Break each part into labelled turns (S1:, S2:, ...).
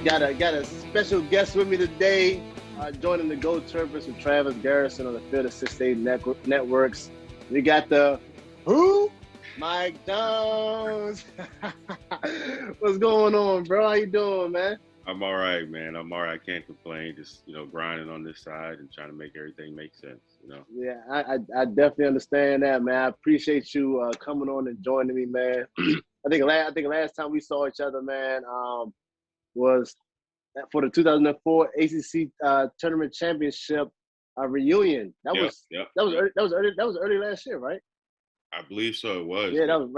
S1: Got a special guest with me today, joining the Go Terrapins with Travis Garrison on the Field of Six State Networks. We got the who? Mike Jones. What's going on, bro? How you doing, man?
S2: I'm all right, man. I'm all right. I can't complain. Just grinding on this side and trying to make everything make sense.
S1: Yeah, I definitely understand that, man. I appreciate you coming on and joining me, man. I think last time we saw each other, man, was for the 2004 ACC tournament championship reunion. That
S2: Yep,
S1: was
S2: yep,
S1: that was
S2: yep.
S1: early, that was early that was early last year, right?
S2: I believe so. It was,
S1: Yeah,
S2: man.
S1: that was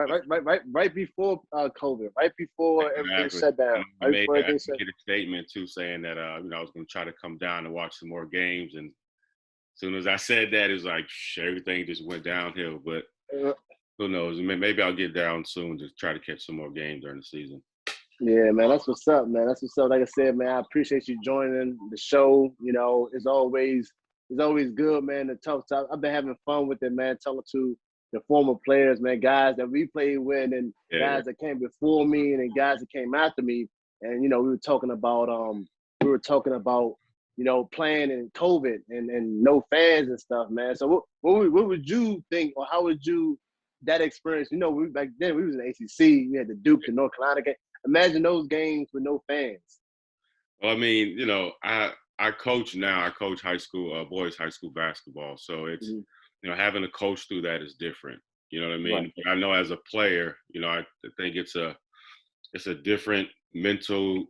S1: right before COVID, right before everything
S2: Exactly.
S1: shut
S2: I
S1: down,
S2: know I
S1: right
S2: made
S1: before
S2: I
S1: everything shut.
S2: made a statement too, saying that I was going to try to come down and watch some more games. And as soon as I said that, it was like everything just went downhill. But
S1: Uh,
S2: who knows? Maybe I'll get down soon to try to catch some more games during the season.
S1: yeah, man, that's what's up, man. That's what's up. Like I said, man, I appreciate you joining the show. It's always good, man. To talk. I've been having fun with it, man. Talking to the former players, man, guys that we played with, and
S2: Yeah, yeah.
S1: guys that came before me, and then guys that came after me. And we were talking about playing in COVID and no fans and stuff, man. So what would you think, or how would you that experience? Back then we was in the ACC. We had the Duke and North Carolina game. Imagine those games with no fans.
S2: Well, I mean, I coach now. I coach high school, boys high school basketball. So it's,
S1: Mhm.
S2: having a coach through that is different. You know what I
S1: Right.
S2: mean? But I know as a player, I think it's a different mental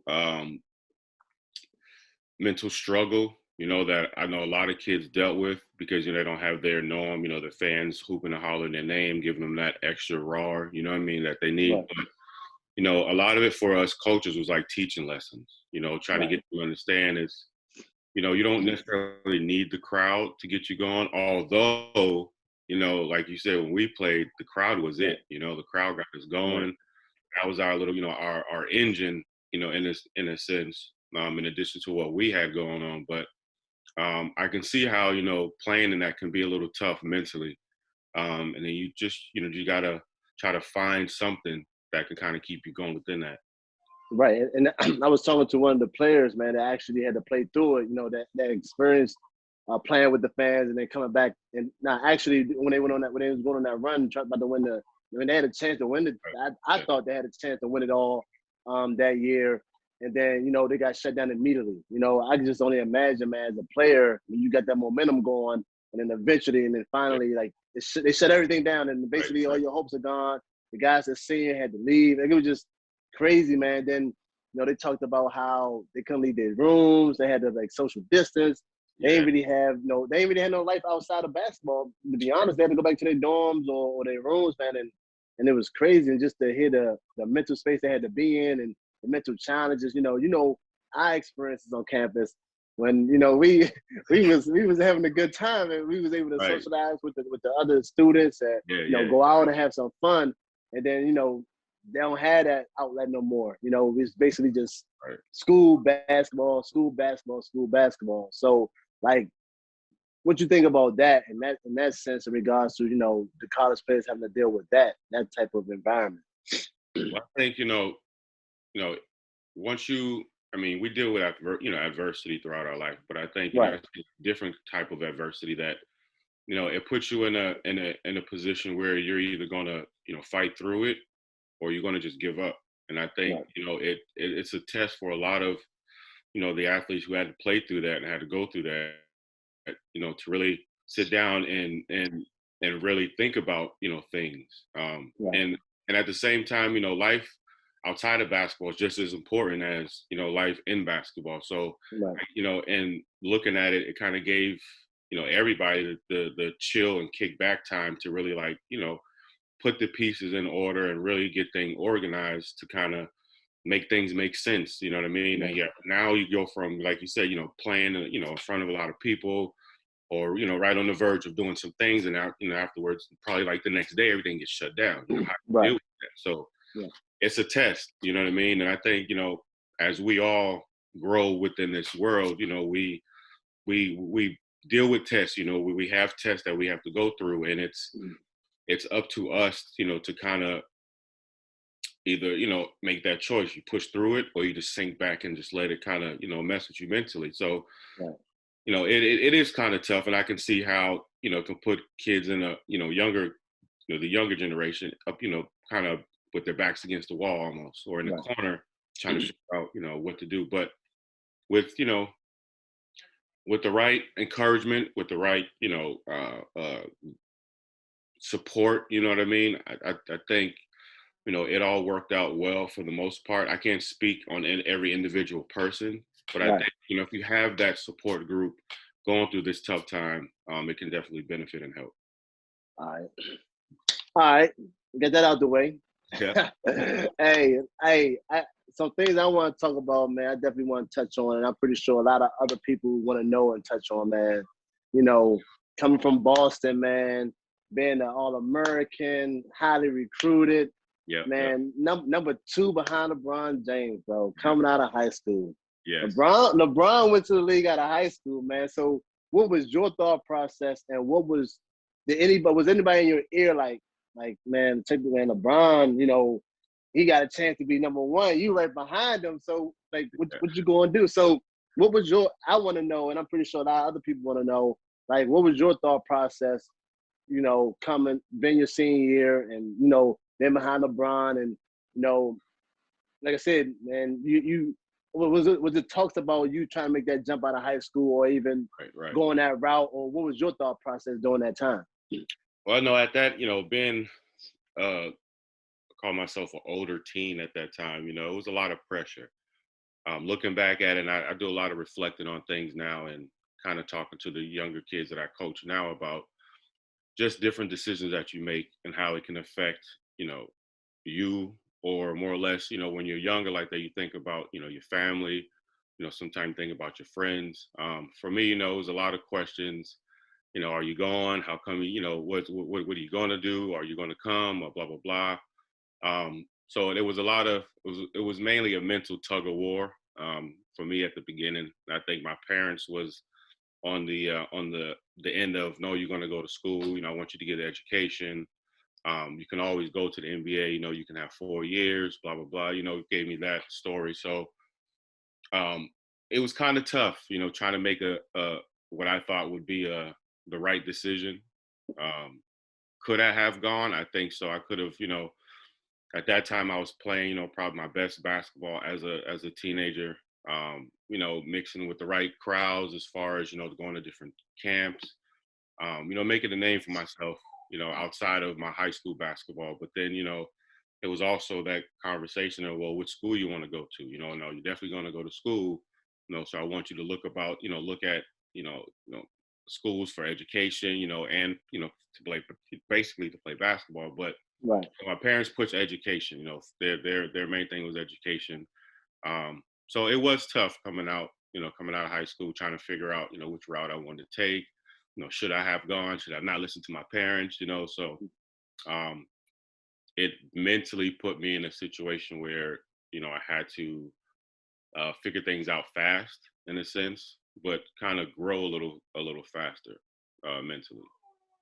S2: struggle. That I know a lot of kids dealt with because they don't have their norm. The fans hooping and hollering their name, giving them that extra roar. You know what I mean? That they need.
S1: Right.
S2: But a lot of it for us coaches was like teaching lessons. Trying to
S1: Right.
S2: get them to understand is you don't necessarily need the crowd to get you going. Although, like you said, when we played, the crowd was it.
S1: Right.
S2: The crowd got us
S1: Right.
S2: going. That was our little, our engine, in a sense, in addition to what we had going on. But I can see how, playing in that can be a little tough mentally. And then you just, you gotta try to find something that can kind of keep you going within that.
S1: Right. And I was talking to one of the players, man, that actually had to play through it. That experience playing with the fans and then coming back. And now, actually, when they was going on that run, trying about to win when they had a chance to win it, I
S2: Yeah.
S1: thought they had a chance to win it all that year. And then, they got shut down immediately. I can just only imagine, man, as a player, when you got that momentum going, and then eventually, and then
S2: Yeah.
S1: finally, like they shut everything down, and
S2: Right.
S1: basically all
S2: Right.
S1: your hopes are gone. The guys that senior had to leave. Like, it was just crazy, man. Then they talked about how they couldn't leave their rooms. They had to like social distance.
S2: Yeah.
S1: They ain't really had no life outside of basketball. To be honest, they had to go back to their dorms or their rooms, man. And it was crazy. And just to hear the mental space they had to be in and the mental challenges. Our experiences on campus when we was having a good time and we was able to
S2: Right.
S1: socialize with the other students and
S2: Yeah. Yeah.
S1: go out and have some fun. And then they don't have that outlet no more. It's basically just
S2: Right.
S1: school basketball, school basketball, school basketball. So like, what you think about that in that sense in regards to the college players having to deal with that type of environment?
S2: Well, I think you know, once I mean, we deal with adversity throughout our life, but I think
S1: Right,
S2: that's a different type of adversity that it puts you in a position where you're either gonna fight through it or you're gonna just give up. And I think
S1: right,
S2: it's a test for a lot of the athletes who had to play through that and had to go through that, to really sit down and really think about things.
S1: right,
S2: And at the same time, life outside of basketball is just as important as life in basketball. So
S1: right,
S2: and looking at it, it kind of gave everybody the chill and kick back time to really like put the pieces in order and really get things organized to kind of make things make sense. You know what I mean? And
S1: right,
S2: yeah, now you go from, like you said, playing in front of a lot of people, or right on the verge of doing some things, and now afterwards, probably like the next day, everything gets shut down. How do you
S1: right,
S2: deal with that? So
S1: right,
S2: it's a test. You know what I mean? And I think as we all grow within this world, we deal with tests. We have tests that we have to go through, and it's up to us, to kind of either, make that choice. You push through it, or you just sink back and just let it kind of, mess with you mentally. So,
S1: Right.
S2: it is kind of tough, and I can see how, it can put kids in a, younger, the younger generation up, kind of with their backs against the wall almost, or in the
S1: Right.
S2: corner trying to figure out, what to do. But with, with the right encouragement, with the right, support, you know what I mean? I think, it all worked out well for the most part. I can't speak on every individual person, but I
S1: Right.
S2: think, if you have that support group going through this tough time, it can definitely benefit and help.
S1: All right. All right. Get that out the way.
S2: Yeah.
S1: Hey, some things I want to talk about, man. I definitely want to touch on, and I'm pretty sure a lot of other people want to know and touch on, man. You know, coming from Boston, man, being an All-American, highly recruited,
S2: Yeah. Yeah.
S1: man, number two behind LeBron James, bro, coming out of high school.
S2: Yes.
S1: LeBron went to the league out of high school, man. So, what was your thought process, and what was was anybody in your ear like, man, take the man LeBron, he got a chance to be number one. You right behind him. So like what you gonna do? So what was I wanna know, and I'm pretty sure a lot of other people wanna know, like what was your thought process, coming being your senior year and then behind LeBron and like I said, man, you was it talks about you trying to make that jump out of high school or even
S2: Right. Right.
S1: going that route, or what was your thought process during that time?
S2: Well, no, at that, being, uh, call myself an older teen at that time, it was a lot of pressure. Looking back at it, and I do a lot of reflecting on things now and kind of talking to the younger kids that I coach now about just different decisions that you make and how it can affect, you, or more or less, when you're younger like that, you think about, your family, sometimes think about your friends. For me, it was a lot of questions. Are you going? How come? What are you going to do? Are you going to come? Or blah blah blah. So there was a lot of it was mainly a mental tug of war for me at the beginning. I think my parents was on the end of, no, you're going to go to school. I want you to get an education. You can always go to the NBA. You can have 4 years. Blah blah blah. Gave me that story. So um, it was kind of tough. Trying to make a what I thought would be the right decision. Um, could I have gone? I think so. I could have. At that time I was playing, probably my best basketball as a teenager. Mixing with the right crowds as far as, going to different camps, making a name for myself, outside of my high school basketball. But then, it was also that conversation of, well, which school you want to go to? No, you're definitely going to go to school. So I want you to look at, schools for education, and, to play, basically to play basketball. But
S1: Right.
S2: my parents pushed education. Their main thing was education. So it was tough coming out of high school, trying to figure out, which route I wanted to take. Should I have gone? Should I not listen to my parents? So um, it mentally put me in a situation where, I had to figure things out fast in a sense, but kind of grow a little faster mentally.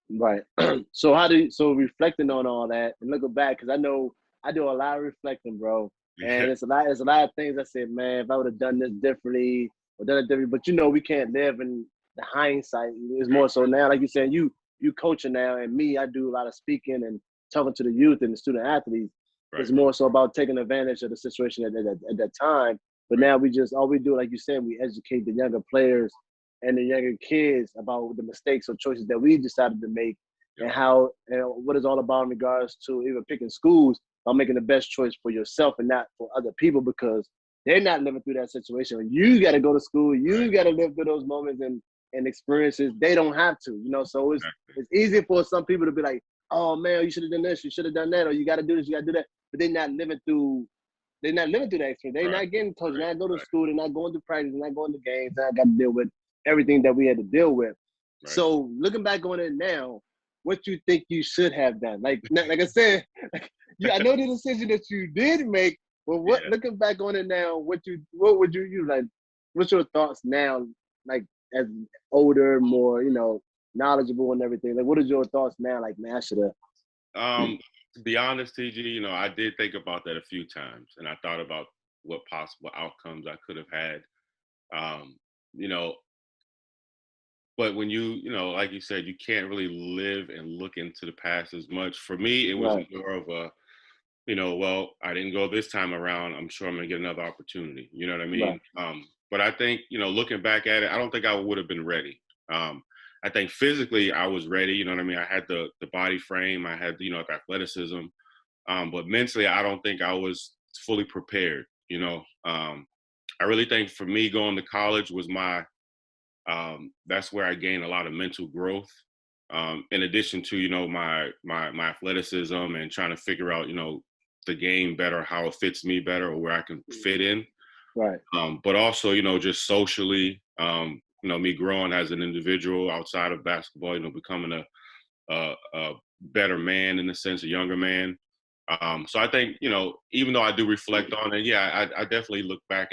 S1: Right. So reflecting on all that and looking back, because I know I do a lot of reflecting, bro.
S2: Yeah.
S1: And it's a lot of things I said, man, if I would have done this differently or done it differently, but we can't live in the hindsight. It's more so now, like you said, you coaching now, and me, I do a lot of speaking and talking to the youth and the student athletes.
S2: Right.
S1: It's more so about taking advantage of the situation at that time. But
S2: Right.
S1: now all we do, like you said, we educate the younger players and the younger kids about the mistakes or choices that we decided to make,
S2: Yep.
S1: and how what it's all about in regards to even picking schools, about making the best choice for yourself and not for other people, because they're not living through that situation. You got to go to school. You
S2: Right.
S1: got to live through those moments and experiences. They don't have to, so
S2: Exactly.
S1: it's easy for some people to be like, oh man, you should have done this, you should have done that, or you got to do this, you got to do that, but they're not living through that experience. They're
S2: Right.
S1: not getting coached. They're
S2: Right.
S1: not going to
S2: Right.
S1: school. They're not going to practice. They're not going to games. They're not got to deal with everything that we had to deal with.
S2: Right.
S1: So looking back on it now, what you think you should have done? Like I said, I know the decision that you did make, but what
S2: Yeah.
S1: looking back on it now, what would you like? What's your thoughts now, like as older, more knowledgeable and everything? Like, what is your thoughts now? Like, man, I should have.
S2: Um, To be honest, TG, I did think about that a few times, and I thought about what possible outcomes I could have had. Um, you know, but when like you said, you can't really live and look into the past as much. For me, it was
S1: Right,
S2: more of a, well, I didn't go this time around. I'm sure I'm gonna get another opportunity. You know what I
S1: right,
S2: mean? But I think, looking back at it, I don't think I would have been ready. I think physically I was ready. You know what I mean? I had the body frame. I had the athleticism. But mentally, I don't think I was fully prepared. I really think for me going to college was that's where I gained a lot of mental growth. In addition to my athleticism and trying to figure out the game better, how it fits me better, or where I can fit in.
S1: right,
S2: But also just socially, me growing as an individual outside of basketball, becoming a better man in a sense, a younger man. So I think even though I do reflect on it, yeah, I definitely look back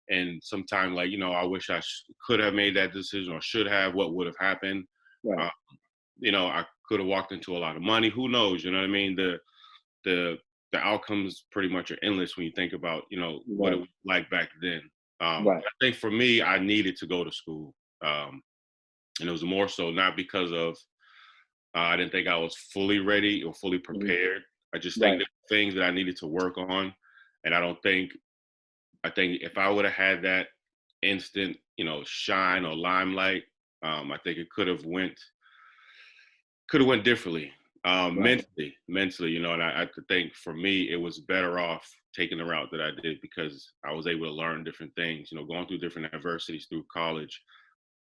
S2: and sometime like I wish I could have made that decision or should have. What would have happened?
S1: right,
S2: Uh, I could have walked into a lot of money. Who knows? You know what I mean? The the outcomes pretty much are endless when you think about what it
S1: right,
S2: was like back then.
S1: right.
S2: I think for me, I needed to go to school, and it was more so not because of I didn't think I was fully ready or fully
S1: Mhm.
S2: prepared. I just think
S1: Right,
S2: there were things that I needed to work on, and I think if I would have had that instant, shine or limelight, I think it could have went differently.
S1: right.
S2: Mentally, and I could think for me it was better off taking the route that I did because I was able to learn different things. Going through different adversities through college,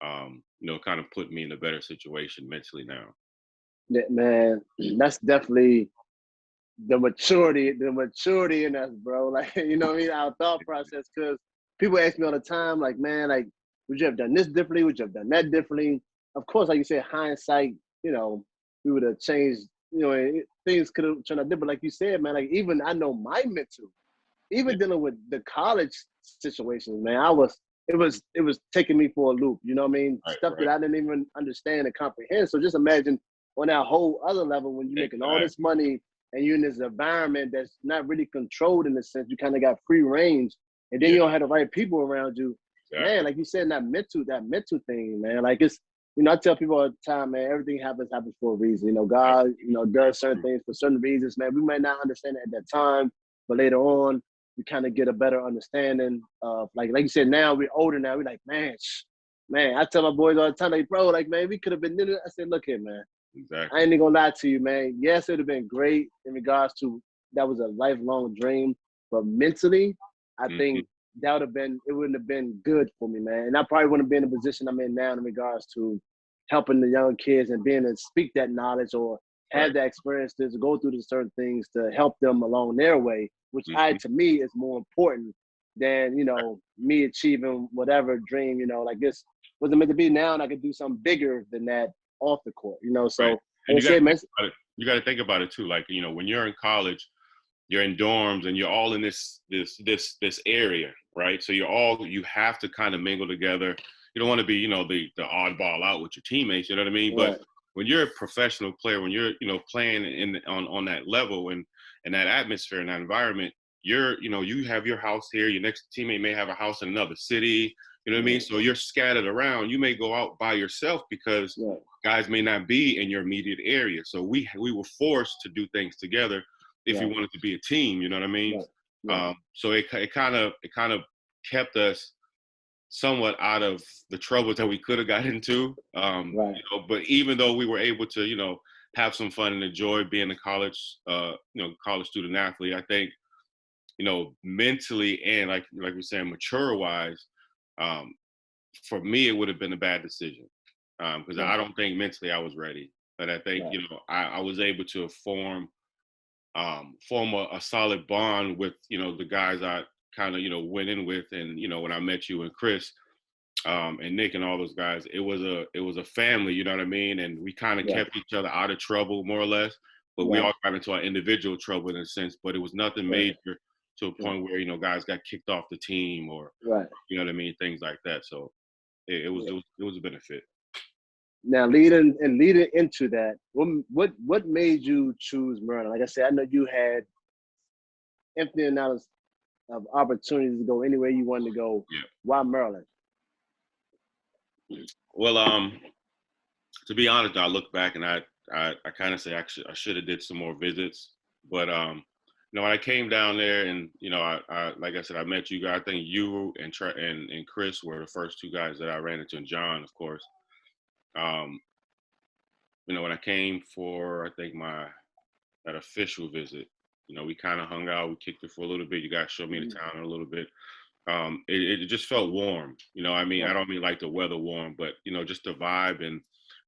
S2: kind of put me in a better situation mentally now.
S1: Yeah, man, that's definitely the maturity in us, bro. Like, you know what I mean? Our thought process, because people ask me all the time, like, man, like, would you have done this differently? Would you have done that differently? Of course, like you said, hindsight, we would have changed, things could have turned out different. Like you said, man, like, even I know my mental,
S2: Yeah,
S1: even dealing with the college situations, man, it was taking me for a loop. You know what I mean?
S2: right,
S1: Stuff that
S2: right,
S1: I didn't even understand and comprehend. So just imagine on that whole other level when you're making all this
S2: exactly.
S1: money and you're in this environment that's not really controlled in a sense. You kind of got free range, and then
S2: Yeah,
S1: you don't have the right people around you. Man,
S2: exactly.
S1: like you said, that mental thing, man. Like I tell people all the time, man, everything happens for a reason.
S2: Yep,
S1: God,
S2: very
S1: does certain
S2: true.
S1: things for certain reasons, man. We might not understand it at that time, but later on, we kind of get a better understanding of like you said. Now we're older. Now we're like, man. I tell my boys all the time, like, bro, like, man, we could have been. I said, look here, man. I
S2: Exactly.
S1: ain't even gonna lie to you, man. Yes, it'd have been great in regards to that was a lifelong dream, but mentally, I
S2: Hmm.
S1: think that would have been it wouldn't have been good for me, man. And I probably wouldn't be in the position I'm in now in regards to helping the young kids and being able to speak that knowledge or have
S2: Right.
S1: that experience to go through the certain things to help them along their way, which
S2: Hmm.
S1: to me is more important than me achieving whatever dream, like this wasn't meant to be now, and I could do something bigger than that off the court,
S2: Right.
S1: So like
S2: And
S1: I said, man,
S2: you got to think about it too. Like when you're in college, you're in dorms and you're all in this area, right? So you have to kind of mingle together. You don't want to be the oddball out with your teammates. You know what I mean? But
S1: right,
S2: when you're a professional player, when you're playing on that level and that atmosphere and that environment, you have your house here. Your next teammate may have a house in another city. You know what I mean?
S1: right,
S2: So you're scattered around. You may go out by yourself because
S1: right,
S2: guys may not be in your immediate area. So we were forced to do things together if you
S1: right,
S2: wanted to be a team. You know what I mean?
S1: right, right,
S2: So it kind of kept us somewhat out of the troubles that we could have got into.
S1: right,
S2: But even though we were able to have some fun and enjoy being a college student athlete, I think mentally and like we're saying mature wise, um, for me it would have been a bad decision because I
S1: right,
S2: don't think mentally I was ready. But I think
S1: right,
S2: I was able to form a solid bond with the guys I kind of went in with, and when I met you and Chris and Nick and all those guys, it was a family, you know what I mean, and we kind of
S1: right,
S2: kept each other out of trouble more or less, but we
S1: right,
S2: all got into our individual trouble in a sense, but it was nothing
S1: right,
S2: major to a
S1: right,
S2: point where guys got kicked off the team or
S1: right.
S2: you know what I mean, things like that. So it was
S1: Yeah.
S2: it was it was a benefit.
S1: Now, leading into that, what made you choose Maryland? Like I said, I know you had infinite amount of opportunities to go anywhere you wanted to go.
S2: Yeah.
S1: Why Maryland?
S2: Well, to be honest, I look back and I kind of say I should have did some more visits, but when I came down there and I like I said, I met you guys. I think you and Chris were the first two guys that I ran into, and John, of course. Um, when I came for I think that official visit, we kind of hung out, we kicked it for a little bit. You guys showed me the town a little bit. It just felt warm. I mean, I don't mean like the weather warm, but just the vibe and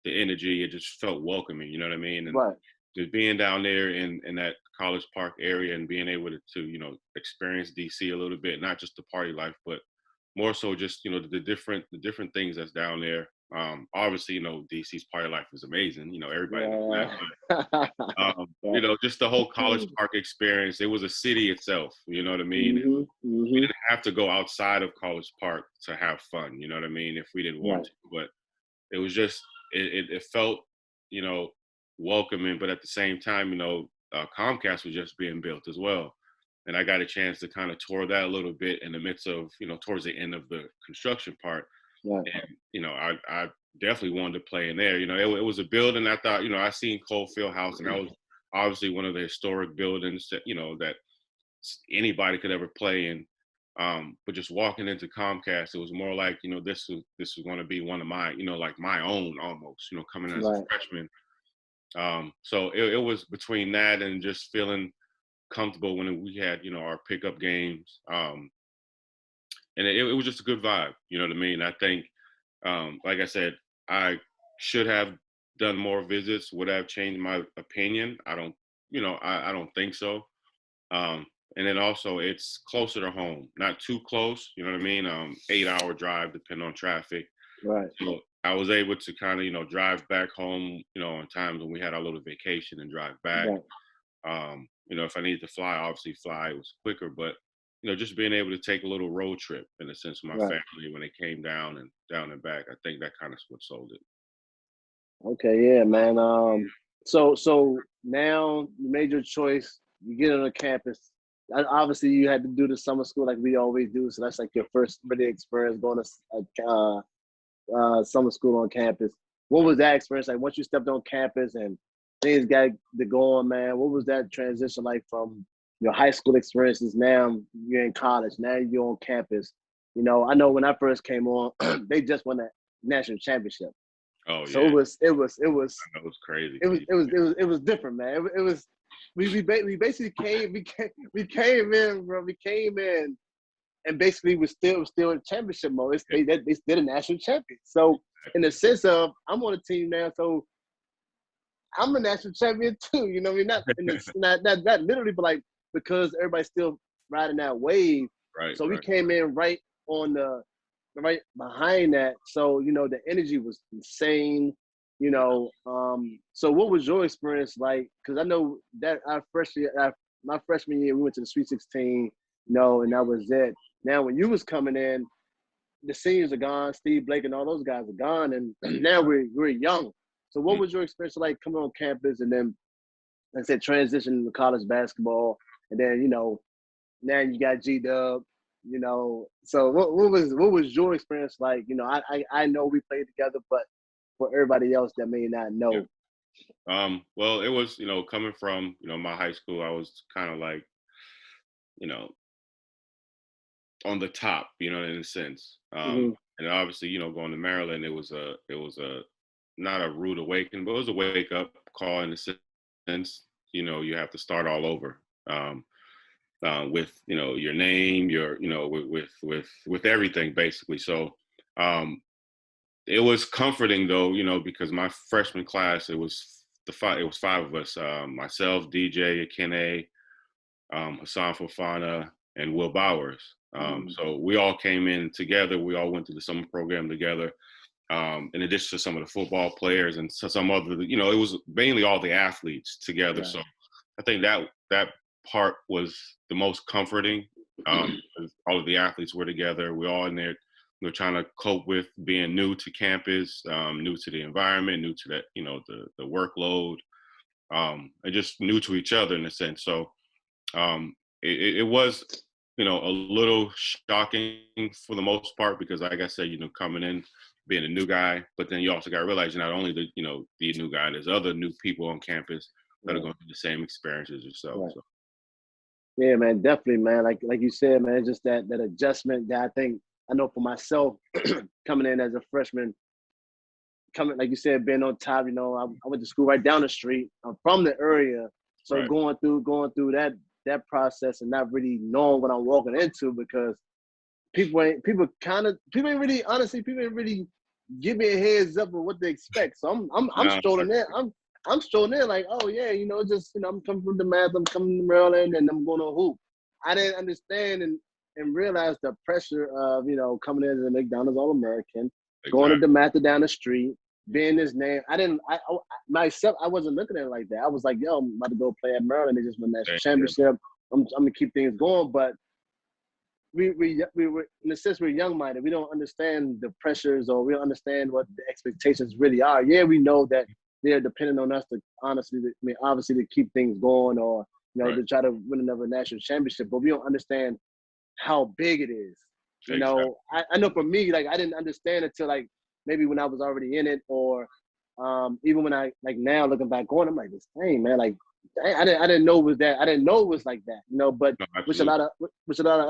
S2: the energy. It just felt welcoming. You know what I mean? And
S1: Right.
S2: just being down there in that College Park area and being able to experience DC a little bit, not just the party life, but more so just the different things that's down there. Obviously, DC's party life is amazing. Everybody knows that. But, just the whole College Park experience. It was a city itself. You know what I mean? We didn't have to go outside of College Park to have fun. You know what I mean? If we didn't want to, but it was just it felt welcoming. But at the same time, Comcast was just being built as well. And I got a chance to kind of tour that a little bit in the midst of, towards the end of the construction part.
S1: Right.
S2: And, I definitely wanted to play in there. It was a building I thought, I seen Cole Fieldhouse, and that was obviously one of the historic buildings that, that anybody could ever play in. But just walking into Comcast, it was more like, this was going to be one of my, like my own almost, coming as a freshman. So it was between that and just feeling comfortable when we had our pickup games, and it was just a good vibe. You know what I mean? I think, like I said, I should have done more visits. Would I have changed my opinion? I don't, I don't think so. And then also it's closer to home, not too close. You know what I mean? 8-hour drive, depending on traffic.
S1: Right.
S2: So I was able to kind of drive back home, on times when we had our little vacation and drive back. Right. If I needed to fly, obviously fly, it was quicker, but just being able to take a little road trip in a sense with my family when they came down and back, I think that kind of what sold it.
S1: Okay, yeah, man. So now you made your choice. You get on the campus. Obviously, you had to do the summer school like we always do. So that's like your first really experience going to summer school on campus. What was that experience like once you stepped on campus and things got to go on, man? What was that transition like from your high school experiences? Now you're in college. Now you're on campus. I know when I first came on, they just won a national championship.
S2: Oh yeah.
S1: So it was.
S2: That was crazy.
S1: It was different, man. It was. We basically we came in, bro. We came in, and basically we're still in championship mode. They still a national champion. So in the sense of I'm on a team now, so I'm a national champion too. You know what I mean? Not in the, not literally, but like because everybody's still riding that wave.
S2: Right.
S1: So we came in right on right behind that. So the energy was insane. So what was your experience like? Because I know that my freshman year, we went to the Sweet 16, and that was it. Now, when you was coming in, the seniors are gone. Steve Blake and all those guys are gone, and now we're young. So what was your experience like coming on campus and then, like I said, transitioning to college basketball, and then now you got G-Dub. So what was your experience like? I know we played together, but for everybody else that may not know.
S2: Yeah. Well, it was, coming from, my high school, I was kind of like, on the top, in a sense. And obviously, going to Maryland, it was a not a rude awakening, but it was a wake up call in a sense. You have to start all over. With your name, your with everything basically. So it was comforting though, because my freshman class it was five of us, myself, DJ Akene, Hassan Fofana, and Will Bowers. So we all came in together. We all went to the summer program together. In addition to some of the football players and some other, it was mainly all the athletes together. Right. So I think that part was the most comforting. All of the athletes were together. We're all in there, trying to cope with being new to campus, new to the environment, new to that, the workload, and just new to each other in a sense. So it was, a little shocking for the most part because, like I said, coming in, being a new guy, but then you also got to realize you're not only the new guy, there's other new people on campus that are going through the same experiences as yourself.
S1: Right.
S2: So.
S1: Yeah, man, definitely, man. Like you said, man, just that adjustment that I know for myself coming in as a freshman, coming like you said, being on top. I went to school right down the street. I'm from the area, so
S2: Right.
S1: going through that process and not really knowing what I'm walking into because people ain't really give me a heads up of what they expect. So I'm strolling in. I'm strolling in like, oh yeah, I'm coming from the math, I'm coming to Maryland and I'm going to hoop. I didn't understand and realize the pressure of, coming in as a McDonald's All-American, going to the math down the street, being his name. Myself, I wasn't looking at it like that. I was like, yo, I'm about to go play at Maryland. They just won the national championship. I'm gonna keep things going, but we were, in a sense, we're young-minded. We don't understand the pressures or we don't understand what the expectations really are. Yeah, we know that they're dependent on us to obviously to keep things going or, to try to win another national championship, but we don't understand how big it is.
S2: Exactly.
S1: I know for me, like, I didn't understand until like maybe when I was already in it or even when I, like now looking back on, I'm like, this thing, man, like, I didn't know it was that. I didn't know it was like that, but
S2: No,
S1: which a lot of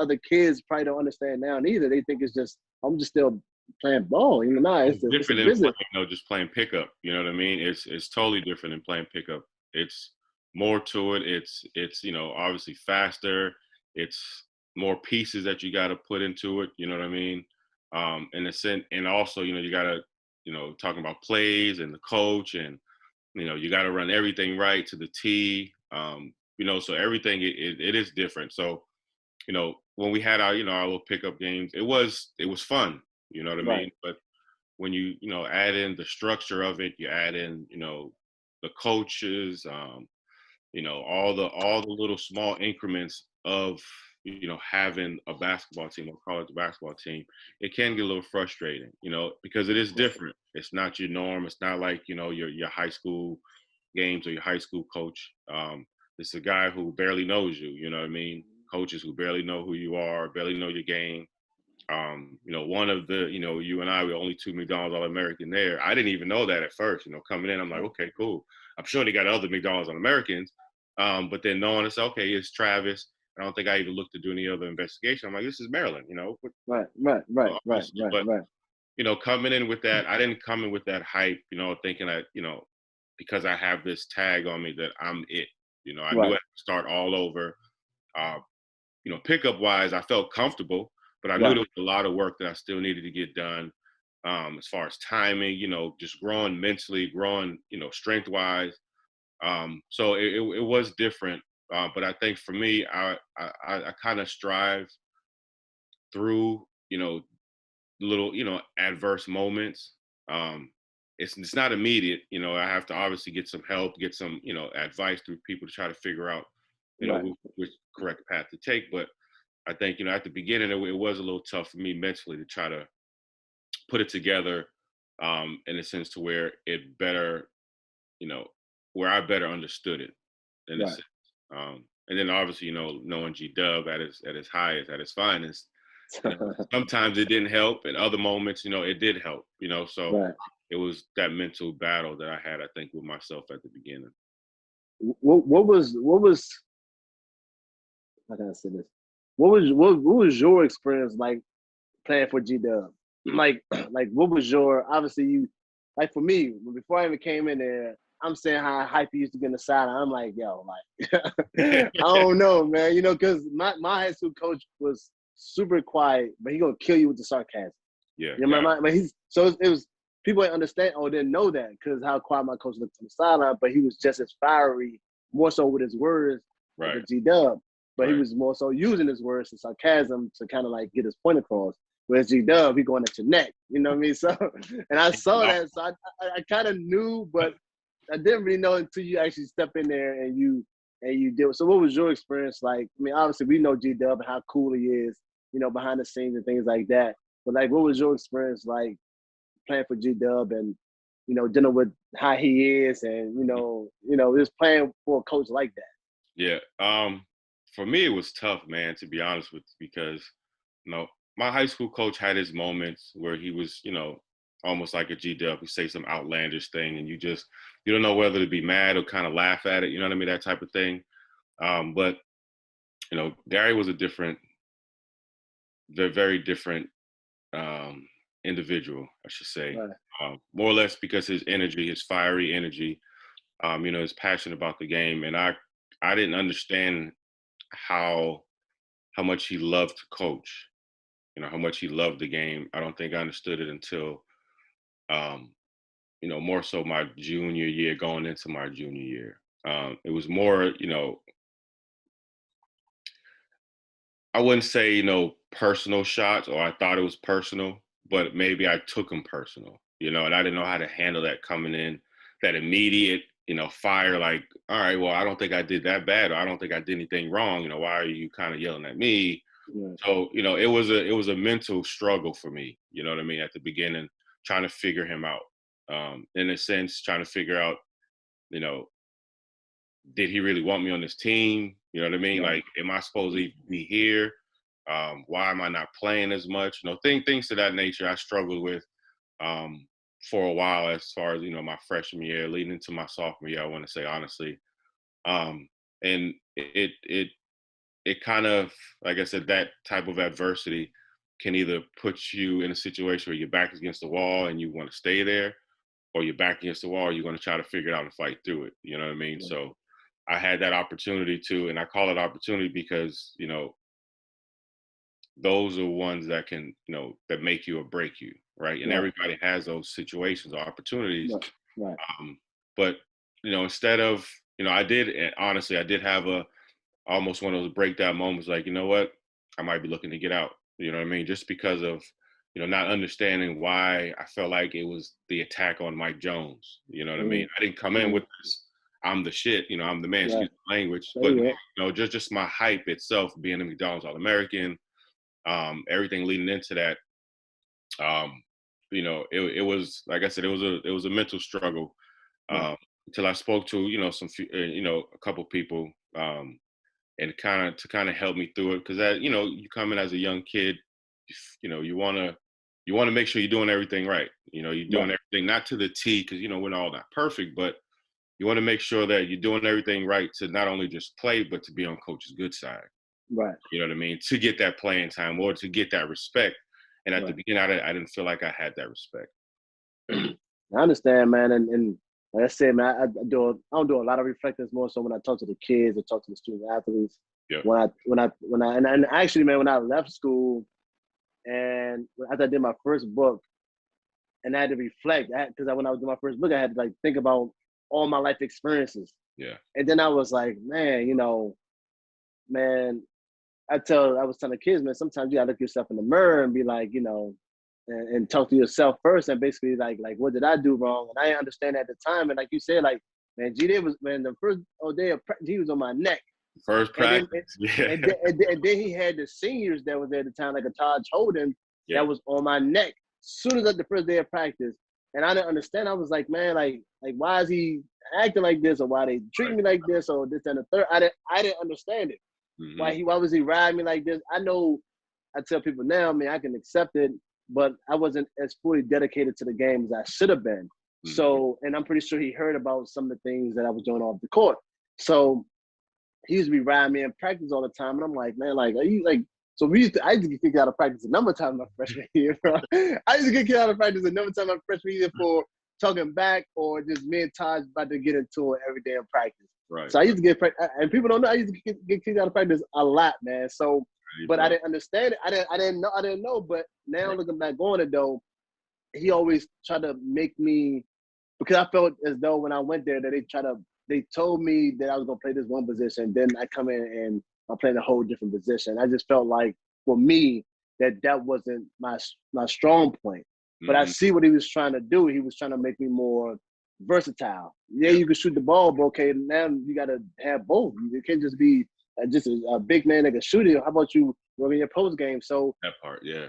S1: other kids probably don't understand now neither. They think it's just I'm just still playing ball. It's
S2: different
S1: a
S2: than
S1: business.
S2: playing, just playing pickup. You know what I mean? It's totally different than playing pickup. It's more to it. It's obviously faster. It's more pieces that you got to put into it. You know what I mean? In a sense, and also you got to talking about plays and the coach and you got to run everything right to the T. So everything it is different. So when we had our our little pickup games, it was fun. You know what I mean? But when you add in the structure of it, you add in the coaches, all the little small increments of having a basketball team or college basketball team, it can get a little frustrating, because it is different. It's not your norm. It's not like your high school games or your high school coach. It's a guy who barely knows you. You know what I mean? Coaches who barely know who you are, barely know your game. One of the, you and I were only two McDonald's All-American there. I didn't even know that at first. Coming in, I'm like, okay, cool. I'm sure they got other McDonald's All-Americans, but then knowing it's okay, it's Travis. I don't think I even looked to do any other investigation. I'm like, this is Maryland,
S1: Right.
S2: But coming in with that, I didn't come in with that hype, thinking that, because I have this tag on me that I'm it. I knew I had to start all over. Pickup wise, I felt comfortable, but I knew there was a lot of work that I still needed to get done. As far as timing, just growing mentally, growing, strength wise. So it was different. But I think for me, I kind of strive through, little, adverse moments. It's not immediate. I have to obviously get some help, get some, advice through people to try to figure out, which correct path to take. But I think, at the beginning, it was a little tough for me mentally to try to put it together in a sense to where it better, where I better understood it in a sense. And then obviously, knowing G-Dub at his highest, at his finest, sometimes it didn't help. And other moments, it did help, so it was that mental battle that I had, I think, with myself at the beginning.
S1: What was how can I say this? What was your experience like playing for G-Dub? Like what was your, obviously you, like for me, before I even came in there, I'm saying how hype he used to get in the sideline. I'm like, yo, like, I don't know, man, because my high school coach was super quiet, but he gonna kill you with the sarcasm.
S2: Yeah.
S1: It was people didn't understand or didn't know that because how quiet my coach looked on the sideline, but he was just as fiery, more so with his words, with G-Dub. But he was more so using his words and sarcasm to kind of like get his point across. Whereas G-Dub, he going at your neck, you know what I mean? So, and I saw that, so I kind of knew, but I didn't really know until you actually step in there and you did. So what was your experience like? I mean, obviously we know G-Dub and how cool he is, behind the scenes and things like that. But like, what was your experience like playing for G-Dub and, dealing with how he is and, just playing for a coach like that?
S2: Yeah. For me, it was tough, man, to be honest with you, because, my high school coach had his moments where he was, almost like a G-Dub. He say some outlandish thing and you don't know whether to be mad or kind of laugh at it. You know what I mean? That type of thing. But, Gary was they're very different individual, I should say.
S1: Right.
S2: More or less because his energy, his fiery energy, his passion about the game. And I didn't understand how much he loved to coach, how much he loved the game. I don't think I understood it until, more so my junior year, going into my junior year. It was more, I wouldn't say, personal shots, or I thought it was personal, but maybe I took them personal, and I didn't know how to handle that coming in, that immediate, fire, like, all right, well, I don't think I did that bad, or I don't think I did anything wrong. Why are you kind of yelling at me? Yeah. So, it was a mental struggle for me, you know what I mean, at the beginning, trying to figure him out. In a sense, trying to figure out, did he really want me on this team? You know what I mean? Yeah. Like, am I supposed to be here? Why am I not playing as much? Things to that nature I struggled with for a while, as far as, my freshman year, leading into my sophomore year, I want to say, honestly. And it kind of, like I said, that type of adversity can either put you in a situation where your back is against the wall and you want to stay there, or you're back against the wall, you're going to try to figure it out and fight through it. You know what I mean? Yeah. So I had that opportunity too, and I call it opportunity because, those are ones that can, that make you or break you, right? And everybody has those situations or opportunities.
S1: Right.
S2: But, instead of, I did have almost one of those breakdown moments, like, you know what, I might be looking to get out, you know what I mean? Just because of, not understanding why I felt like it was the attack on Mike Jones, you know what I mean? I didn't come in with this, I'm the shit, I'm the man, excuse the language, but, just my hype itself, being a McDonald's All-American, everything leading into that, it was, like I said, it was a mental struggle, until I spoke to, a couple people, and kind of help me through it. Cause that, you come in as a young kid, you want to make sure you're doing everything right. You're doing everything, not to the T, cause, we're all not perfect, but you want to make sure that you're doing everything right to not only just play, but to be on coach's good side.
S1: Right.
S2: You know what I mean? To get that playing time or to get that respect. And at the beginning, I didn't feel like I had that respect.
S1: I understand, man. And like I said, man, I don't do a lot of reflections, more so when I talk to the kids or talk to the student athletes. Yeah. And actually, man, when I left school and after I did my first book, and I had to reflect, because when I was doing my first book, I had to think about all my life experiences.
S2: Yeah.
S1: And then I was like, man, I was telling the kids, man, sometimes you gotta look yourself in the mirror and be like, and talk to yourself first, and basically like what did I do wrong? And I didn't understand at the time. And like you said, like, man, the first day of practice, he was on my neck.
S2: First practice.
S1: And then he had the seniors that was there at the time, like a Taj Holden, that was on my neck soon as the first day of practice. And I didn't understand. I was like, man, like why is he acting like this, or why they treating me like this, or this and the third? I didn't understand it. Mm-hmm. Why was he riding me like this? I know, I tell people now, man, I can accept it, but I wasn't as fully dedicated to the game as I should have been. Mm-hmm. So, and I'm pretty sure he heard about some of the things that I was doing off the court. So he used to be riding me in practice all the time. And I'm like, man, like, are you like, so I used to get kicked out of practice a number of times my freshman year, bro. I used to get kicked out of practice a number of times my freshman year for talking back, or just me and Taj about to get into it every day in practice. Right. So I used to get, and people don't know, I used to get kicked out of practice a lot, man. So, but I didn't understand it. I didn't know. But now looking back on it though, he always tried to make me, because I felt as though when I went there that they told me that I was gonna play this one position, then I come in and I'm playing a whole different position. I just felt like, for me, that wasn't my strong point. Mm-hmm. But I see what he was trying to do. He was trying to make me more versatile. Yeah, you can shoot the ball, but okay, now you got to have both. You can't just be just a big man that can shoot it. How about you working your post game? So
S2: that part, yeah.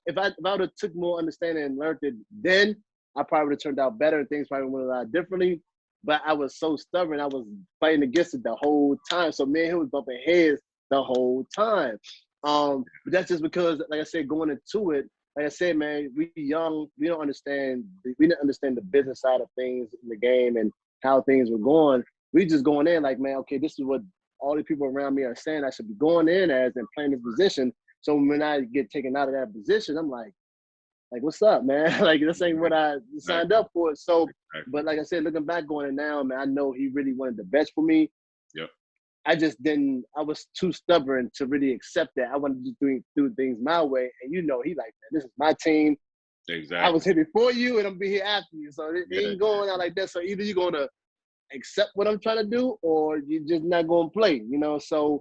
S1: if I would have took more understanding and learned it then, I probably would have turned out better and things probably went a lot differently. But I was so stubborn. I was fighting against it the whole time. So me and him was bumping heads the whole time. But that's just because, like I said, going into it, like I said, man, we young, we didn't understand the business side of things in the game and how things were going. We just going in like, man, okay, this is what all the people around me are saying I should be going in as and playing this position. So when I get taken out of that position, I'm like, what's up, man? Like, this ain't what I signed up for. So, but like I said, looking back on it now, man, I know he really wanted the best for me.
S2: Yep.
S1: I just didn't, I was too stubborn to really accept that. I wanted to do things my way. And he like, man, this is my team.
S2: Exactly.
S1: I was here before you and I'm be here after you. So it
S2: Yeah.
S1: ain't going out like that. So either you're going to accept what I'm trying to do or you're just not going to play, So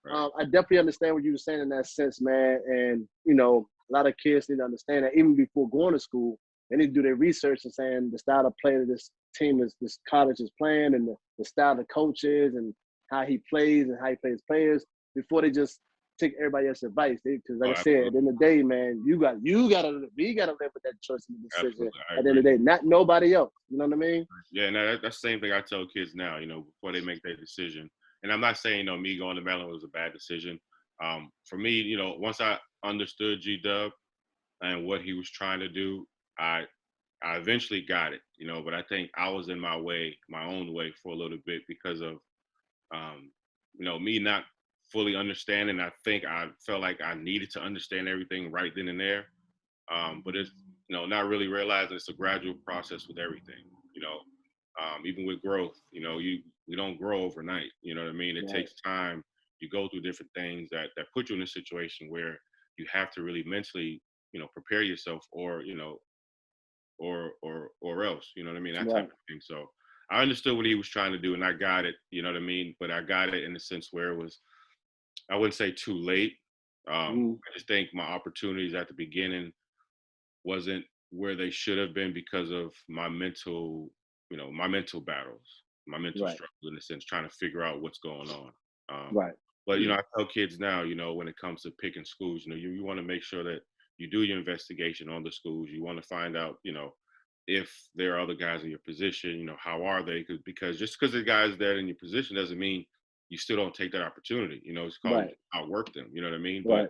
S2: Right.
S1: I definitely understand what you were saying in that sense, man. And, a lot of kids need to understand that even before going to school, they need to do their research and saying the style of play that this college is playing and the style of coaches and how he plays and how he plays players before they just take everybody else's advice. Because like
S2: Oh,
S1: I said, at
S2: absolutely.
S1: the end of the day, man, we gotta live with that choice and the decision
S2: Absolutely. I
S1: at the end of
S2: agree.
S1: the day, not nobody else. You know what I mean?
S2: Yeah, no, that's the same thing I tell kids now, before they make their decision. And I'm not saying, me going to Maryland was a bad decision. For me, once I understood G Dub and what he was trying to do, I I eventually got it, but I think I was in my own way for a little bit because of um, me not fully understanding. I think I felt like I needed to understand everything right then and there. But it's not really realizing it's a gradual process with everything. You know, even with growth, you don't grow overnight. You know what I mean? It
S1: Right,
S2: takes time. You go through different things that put you in a situation where you have to really mentally, prepare yourself, or else. You know what I mean? That type
S1: right.
S2: of thing. So I understood what he was trying to do, and I got it. You know what I mean? But I got it in the sense where it was, I wouldn't say too late.
S1: Mm,
S2: I just think my opportunities at the beginning wasn't where they should have been because of my mental battles, my mental
S1: right,
S2: struggles in a sense, trying to figure out what's going on.
S1: right.
S2: But I tell kids now, when it comes to picking schools, you want to make sure that you do your investigation on the schools. You want to find out, if there are other guys in your position, how are they? Because just because the guys there in your position doesn't mean you still don't take that opportunity. It's called
S1: Right,
S2: outwork them. You know what I mean? But
S1: right,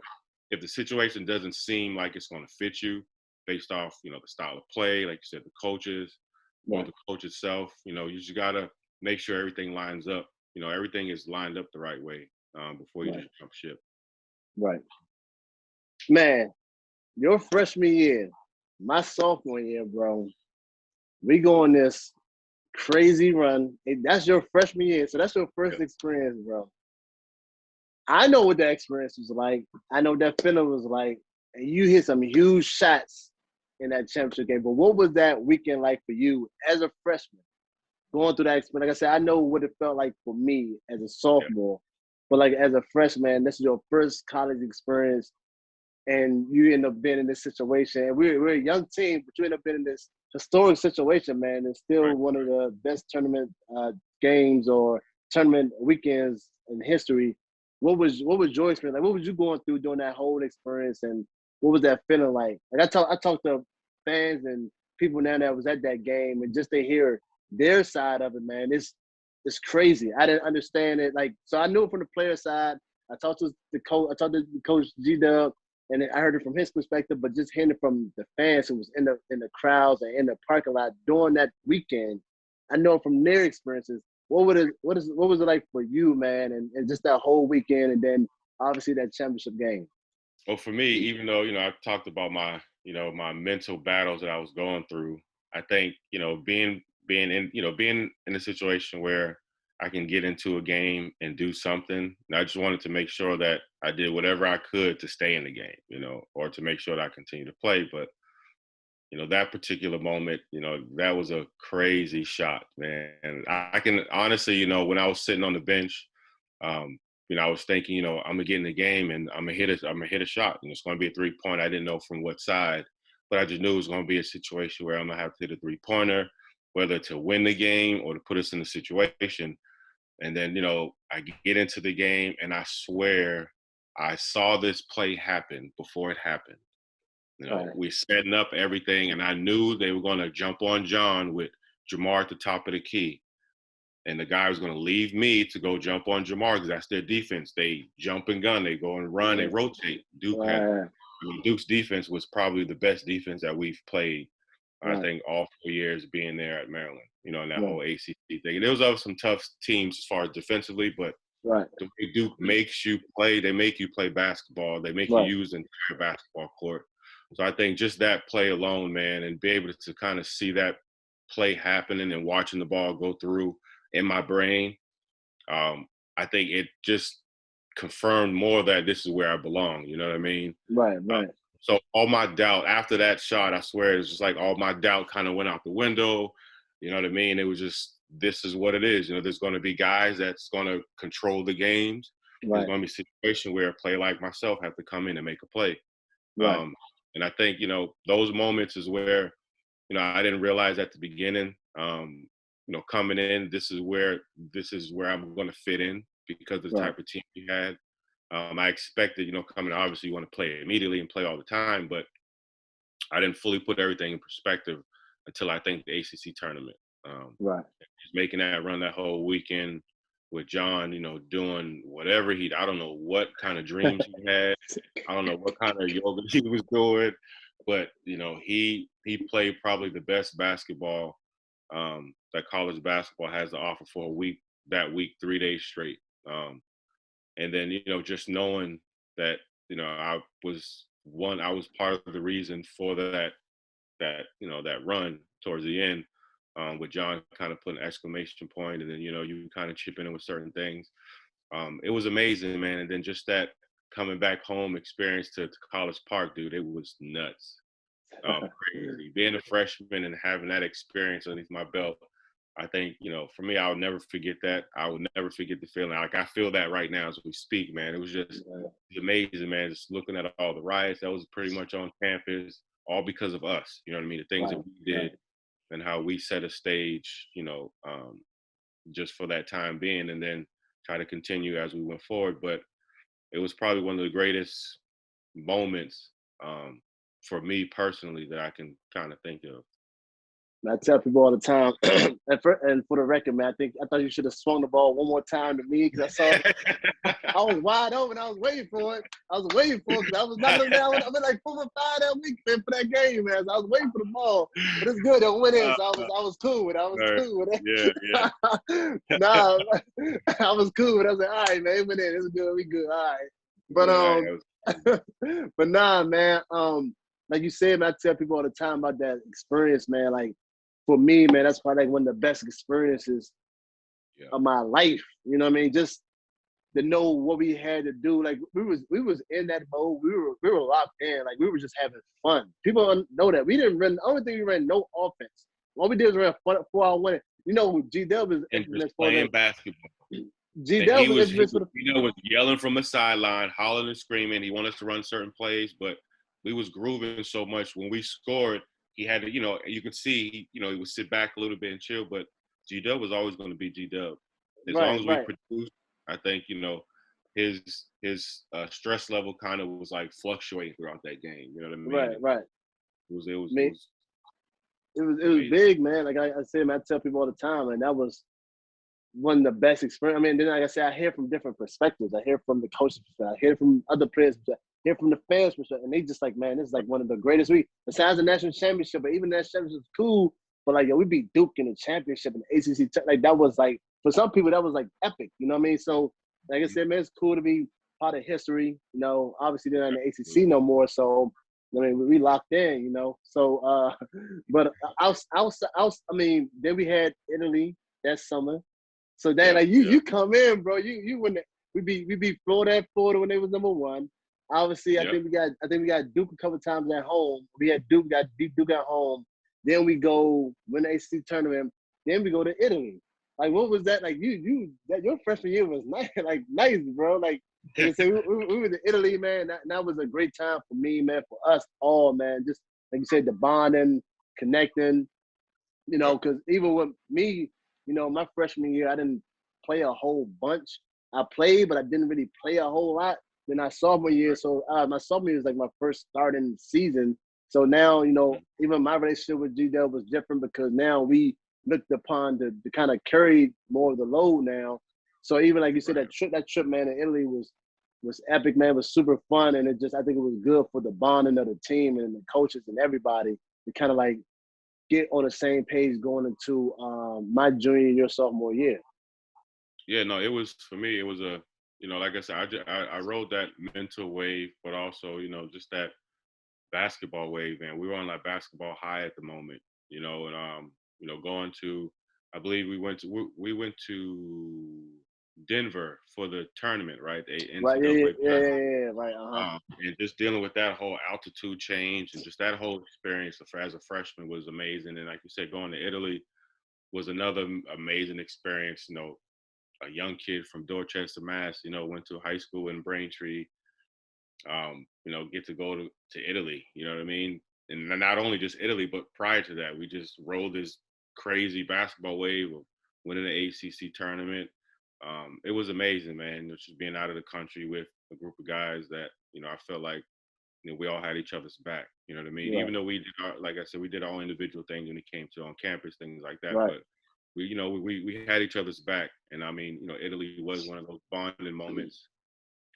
S2: if the situation doesn't seem like it's going to fit you based off, the style of play, like you said, the coaches or
S1: right,
S2: the coach itself, you just got to make sure everything lines up. Everything is lined up the right way before you
S1: right,
S2: just jump ship.
S1: right. Man, your freshman year, my sophomore year, bro, we go on this crazy run. That's your freshman year, so that's your first
S2: Yeah.
S1: experience, bro. I know what that experience was like. I know that feeling was like, and you hit some huge shots in that championship game. But what was that weekend like for you as a freshman? Going through that experience, like I said, I know what it felt like for me as a
S2: Yeah.
S1: sophomore, but like as a freshman, this is your first college experience, and you end up being in this situation. And we're a young team, but you end up being in this historic situation, man. It's still
S2: Right.
S1: one of the best tournament games or tournament weekends in history. What was your experience like? What was you going through during that whole experience, and what was that feeling like? Like I talked to fans and people now that was at that game, and just to hear their side of it, man, it's crazy. I didn't understand it. Like, so I knew it from the player side. I talked to the coach. I talked to Coach G Dub, and I heard it from his perspective. But just hearing it from the fans who was in the crowds and in the parking lot during that weekend, I know from their experiences. What was it like for you, man, and just that whole weekend, and then obviously that championship game.
S2: Well, for me, even though, I've talked about my mental battles that I was going through, I think, being in a situation where I can get into a game and do something. And I just wanted to make sure that I did whatever I could to stay in the game, or to make sure that I continue to play. But, that particular moment, that was a crazy shot, man. And I can honestly, when I was sitting on the bench, um, I was thinking, I'm gonna get in the game and I'm gonna hit a shot, and it's gonna be a 3 point. I didn't know from what side, but I just knew it was gonna be a situation where I'm gonna have to hit a 3 pointer, whether to win the game or to put us in the situation. And then, I get into the game, and I swear I saw this play happen before it happened.
S1: Right.
S2: We setting up everything, and I knew they were going to jump on John with Jamar at the top of the key. And the guy was going to leave me to go jump on Jamar because that's their defense. They jump and gun, they go and run, they rotate. Duke's defense was probably the best defense that we've played. I think all 4 years being there at Maryland, in that whole ACC thing. And there was some tough teams as far as defensively, but the way Duke makes you play, they make you play basketball. They make you use the entire basketball court. So I think just that play alone, man, and be able to kind of see that play happening and watching the ball go through in my brain, I think it just confirmed more that this is where I belong. You know what I mean?
S1: Right.
S2: So all my doubt after that shot, I swear, it's just like all my doubt kind of went out the window. You know what I mean? It was just, this is what it is. There's going to be guys that's going to control the games. There's going to be a situation where a player like myself have to come in and make a play. And I think, those moments is where, I didn't realize at the beginning, coming in, this is where I'm going to fit in because of the type of team we had. I expected, coming, obviously you want to play immediately and play all the time, but I didn't fully put everything in perspective until I think the ACC tournament. Just making that run that whole weekend with John, doing whatever I don't know what kind of dreams he had. I don't know what kind of yoga he was doing, but, he played probably the best basketball that college basketball has to offer for a week, 3 days straight. And then, just knowing that, I was part of the reason for that run towards the end, with John kind of putting an exclamation point, and then, you kind of chipping in with certain things. It was amazing, man. And then just that coming back home experience to College Park, dude, it was nuts. Crazy. Being a freshman and having that experience underneath my belt, I think, for me, I'll never forget that. I will never forget the feeling. Like, I feel that right now as we speak, man. It was just amazing, man. Just looking at all the riots that was pretty much on campus, all because of us. You know what I mean? The things that we did and how we set a stage, just for that time being, and then try to continue as we went forward. But it was probably one of the greatest moments for me personally that I can kind of think of.
S1: I tell people all the time, and for the record, man, I thought you should have swung the ball one more time to me because I was wide open. I was waiting for it. Because I was knocking him down. I've been like 4 or 5 that week for that game, man. So I was waiting for the ball, but it's good. It went in, so I was cool with it. Cool with it.
S2: Yeah.
S1: Nah, I was cool with it. I was like, all right, man, it went in. It's good. We good. All right. But but nah, man. Like you said, man, I tell people all the time about that experience, man. Like, for me, man, that's probably like one of the best experiences of my life. You know what I mean? Just to know what we had to do. Like, we was in that mode. We were locked in. Like, we were just having fun. People don't know that. We didn't run. The only thing we ran, no offense. All we did was run 4-hour winning. G-Dub is infamous for
S2: playing basketball.
S1: G-Dub was infamous for
S2: was yelling from the sideline, hollering and screaming. He wanted us to run certain plays, but we was grooving so much when we scored. He had to, you could see, he would sit back a little bit and chill, but G-Dub was always going to be G-Dub. As long as we produced, I think, his stress level kind of was like fluctuating throughout that game. You know what I mean?
S1: Right. It was big, man. Like I said, man, I tell people all the time, and that was one of the best experiences. I mean, then like I said, I hear from different perspectives. I hear from the coach's perspective. I hear from other players' perspective. Hear from the fans' perspective, and they just like, man, this is like one of the greatest weeks. Besides the national championship, but even that championship was cool. But like, we beat Duke in the championship and the ACC. Like, that was like, for some people, that was like epic. You know what I mean? So, like I said, man, it's cool to be part of history. Obviously they're not in the ACC no more, so I mean, we locked in. So, but then we had Italy that summer. So then, like, you come in, bro. You wouldn't. We beat Florida at Florida when they was #1. Obviously, I think we got Duke a couple times at home. We had Duke at home. Then we go win the ACC tournament. Then we go to Italy. Like, what was that? Like, your freshman year was nice, bro. Like, we were to Italy, man. That was a great time for me, man, for us all, man. Just like you said, the bonding, connecting. Because even with me, my freshman year, I didn't play a whole bunch. I played, but I didn't really play a whole lot. Then my sophomore year, my sophomore year was like my first starting season. So now,
S2: Mhm.
S1: even my relationship with G-Dub was different because now we looked upon to kind of carry more of the load now. So even like you said,
S2: Right.
S1: that trip, man, in Italy was epic, man. It was super fun, and I think it was good for the bonding of the team and the coaches and everybody to kind of like get on the same page going into my junior year, sophomore year.
S2: Yeah, no, it was for me. It was a, like I said, I rode that mental wave, but also, just that basketball wave, man. We were on that basketball high at the moment, and going to, I believe we went to Denver for the tournament, right? The
S1: Right? Yeah, yeah,
S2: NCAA
S1: yeah,
S2: tournament.
S1: yeah, yeah. Right.
S2: And just dealing with that whole altitude change and just that whole experience as a freshman was amazing. And like you said, going to Italy was another amazing experience. A young kid from Dorchester, Mass. Went to high school in Braintree. Get to go to Italy. You know what I mean? And not only just Italy, but prior to that, we just rode this crazy basketball wave of winning the ACC tournament. It was amazing, man. Just being out of the country with a group of guys that I felt like we all had each other's back. You know what I mean?
S1: Right.
S2: Even though we did like I said, we did our own individual things when it came to on campus, things like that.
S1: Right.
S2: But we had each other's back, and I mean, Italy was one of those bonding moments